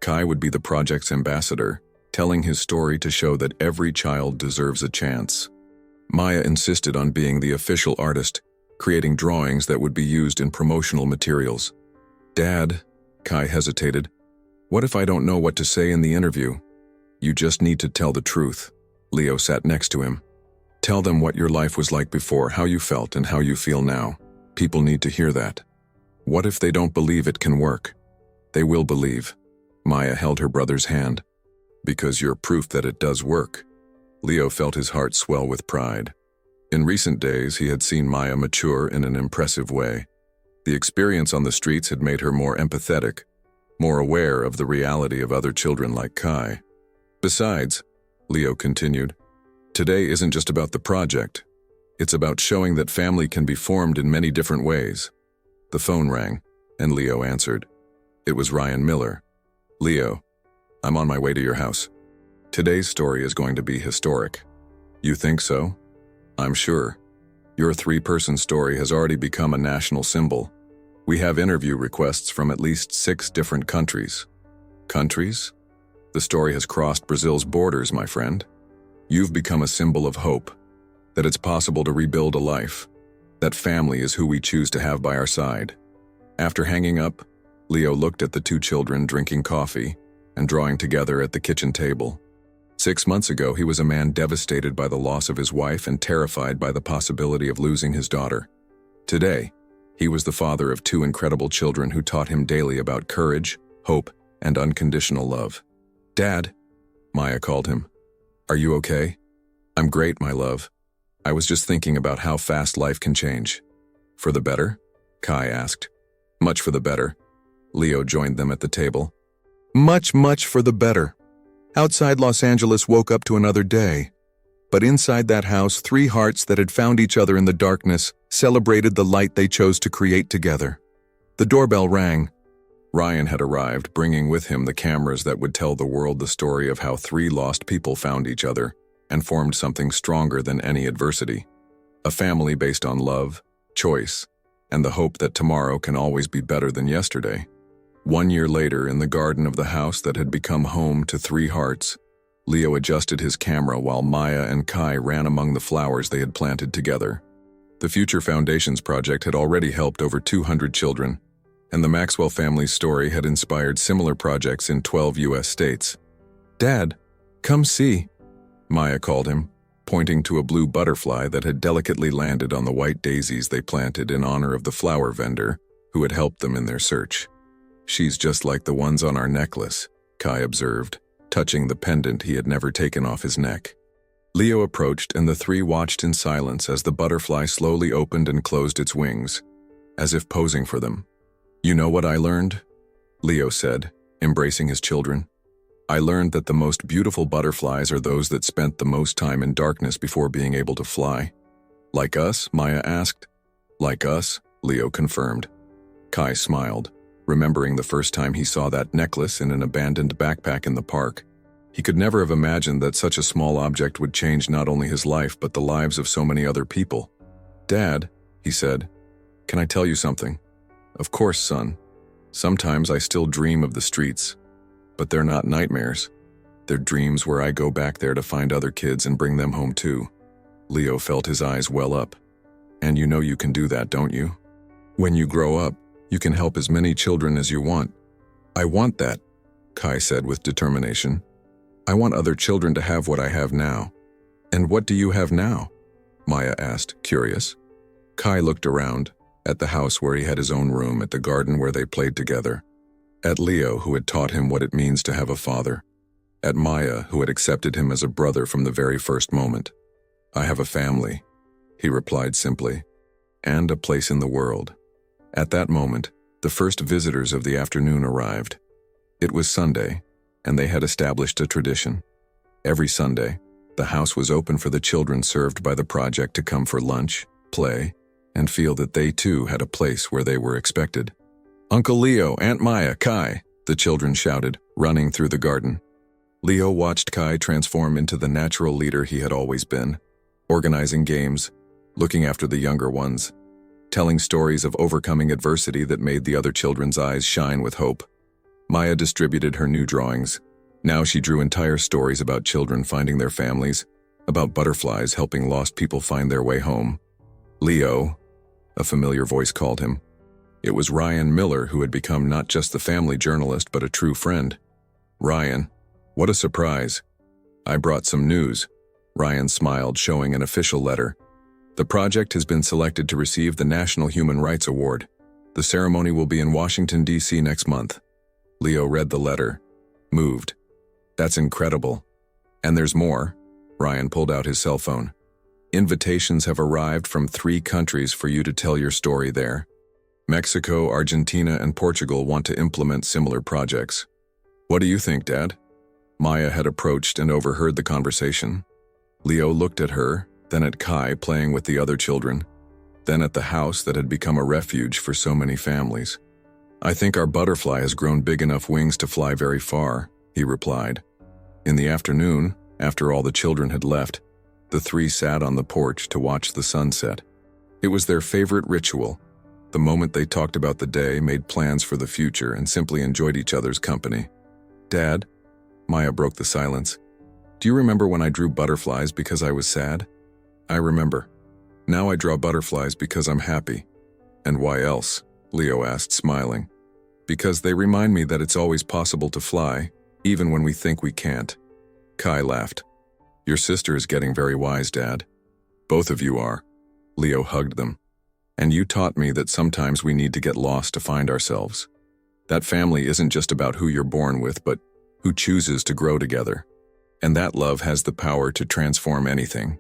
Kai would be the project's ambassador, telling his story to show that every child deserves a chance. Maya insisted on being the official artist, creating drawings that would be used in promotional materials. Dad, Kai hesitated. What if I don't know what to say in the interview? You just need to tell the truth. Leo sat next to him. Tell them what your life was like before, how you felt and how you feel now. People need to hear that. What if they don't believe it can work? They will believe. Maya held her brother's hand. Because you're proof that it does work. Leo felt his heart swell with pride. In recent days, he had seen Maya mature in an impressive way. The experience on the streets had made her more empathetic, more aware of the reality of other children like Kai. Besides, Leo continued, today isn't just about the project. It's about showing that family can be formed in many different ways. The phone rang, and Leo answered. It was Ryan Miller. Leo, I'm on my way to your house. Today's story is going to be historic. You think so? I'm sure. Your three-person story has already become a national symbol. We have interview requests from at least 6 different countries. Countries? The story has crossed Brazil's borders, my friend. You've become a symbol of hope, that it's possible to rebuild a life, that family is who we choose to have by our side. After hanging up, Leo looked at the 2 children drinking coffee and drawing together at the kitchen table. 6 months ago, he was a man devastated by the loss of his wife and terrified by the possibility of losing his daughter. Today, he was the father of 2 incredible children who taught him daily about courage, hope, and unconditional love. Dad, Maya called him. Are you okay? I'm great, my love. I was just thinking about how fast life can change. For the better? Kai asked. Much for the better. Leo joined them at the table. Much for the better. Outside Los Angeles woke up to another day. But inside that house, 3 hearts that had found each other in the darkness celebrated the light they chose to create together. The doorbell rang. Ryan had arrived, bringing with him the cameras that would tell the world the story of how 3 lost people found each other and formed something stronger than any adversity. A family based on love, choice, and the hope that tomorrow can always be better than yesterday. 1 year later, in the garden of the house that had become home to 3 hearts, Leo adjusted his camera while Maya and Kai ran among the flowers they had planted together. The Future Foundations Project had already helped over 200 children, and the Maxwell family's story had inspired similar projects in 12 U.S. states. Dad, come see, Maya called him, pointing to a blue butterfly that had delicately landed on the white daisies they planted in honor of the flower vendor who had helped them in their search. She's just like the ones on our necklace, Kai observed, touching the pendant he had never taken off his neck. Leo approached and the 3 watched in silence as the butterfly slowly opened and closed its wings, as if posing for them. You know what I learned? Leo said, embracing his children. I learned that the most beautiful butterflies are those that spent the most time in darkness before being able to fly. Like us? Maya asked. Like us, Leo confirmed. Kai smiled, remembering the first time he saw that necklace in an abandoned backpack in the park. He could never have imagined that such a small object would change not only his life but the lives of so many other people. Dad, he said, can I tell you something? Of course, son. Sometimes I still dream of the streets, but they're not nightmares. They're dreams where I go back there to find other kids and bring them home too. Leo felt his eyes well up. And you know you can do that, don't you? When you grow up, you can help as many children as you want. I want that, Kai said with determination. I want other children to have what I have now. And what do you have now? Maya asked, curious. Kai looked around, at the house where he had his own room, at the garden where they played together, at Leo, who had taught him what it means to have a father, at Maya, who had accepted him as a brother from the very first moment. I have a family, he replied simply, and a place in the world. At that moment, the first visitors of the afternoon arrived. It was Sunday, and they had established a tradition. Every Sunday, the house was open for the children served by the project to come for lunch, play, and feel that they too had a place where they were expected. Uncle Leo, Aunt Maya, Kai, the children shouted, running through the garden. Leo watched Kai transform into the natural leader he had always been, organizing games, looking after the younger ones, telling stories of overcoming adversity that made the other children's eyes shine with hope. Maya distributed her new drawings. Now she drew entire stories about children finding their families, about butterflies helping lost people find their way home. Leo, a familiar voice called him. It was Ryan Miller, who had become not just the family journalist but a true friend. Ryan, what a surprise. I brought some news. Ryan smiled, showing an official letter. The project has been selected to receive the National Human Rights Award. The ceremony will be in Washington, D.C. next month. Leo read the letter, moved. That's incredible. And there's more. Ryan pulled out his cell phone. Invitations have arrived from 3 countries for you to tell your story there. Mexico, Argentina, and Portugal want to implement similar projects. What do you think, Dad? Maya had approached and overheard the conversation. Leo looked at her, then at Kai playing with the other children, then at the house that had become a refuge for so many families. I think our butterfly has grown big enough wings to fly very far, he replied. In the afternoon, after all the children had left, the 3 sat on the porch to watch the sunset. It was their favorite ritual. The moment they talked about the day, made plans for the future, and simply enjoyed each other's company. Dad, Maya broke the silence. Do you remember when I drew butterflies because I was sad? I remember. Now I draw butterflies because I'm happy. And why else? Leo asked, smiling. Because they remind me that it's always possible to fly, even when we think we can't. Kai laughed. Your sister is getting very wise, Dad. Both of you are. Leo hugged them. And you taught me that sometimes we need to get lost to find ourselves. That family isn't just about who you're born with, but who chooses to grow together. And that love has the power to transform anything.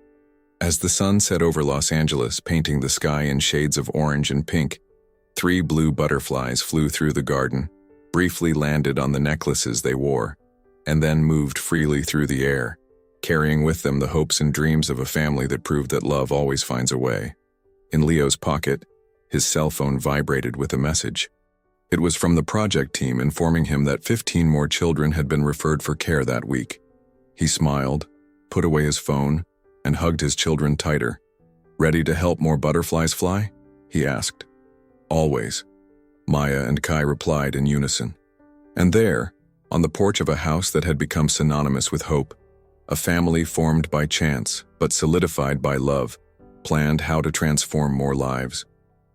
As the sun set over Los Angeles, painting the sky in shades of orange and pink, 3 blue butterflies flew through the garden, briefly landed on the necklaces they wore, and then moved freely through the air, carrying with them the hopes and dreams of a family that proved that love always finds a way. In Leo's pocket, his cell phone vibrated with a message. It was from the project team informing him that 15 more children had been referred for care that week. He smiled, put away his phone, and hugged his children tighter. Ready to help more butterflies fly? He asked. Always. Maya and Kai replied in unison. And there, on the porch of a house that had become synonymous with hope, a family formed by chance, but solidified by love, planned how to transform more lives.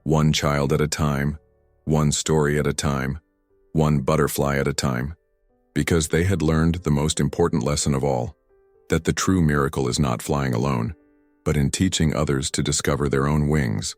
One child at a time, one story at a time, one butterfly at a time. Because they had learned the most important lesson of all, that the true miracle is not flying alone, but in teaching others to discover their own wings.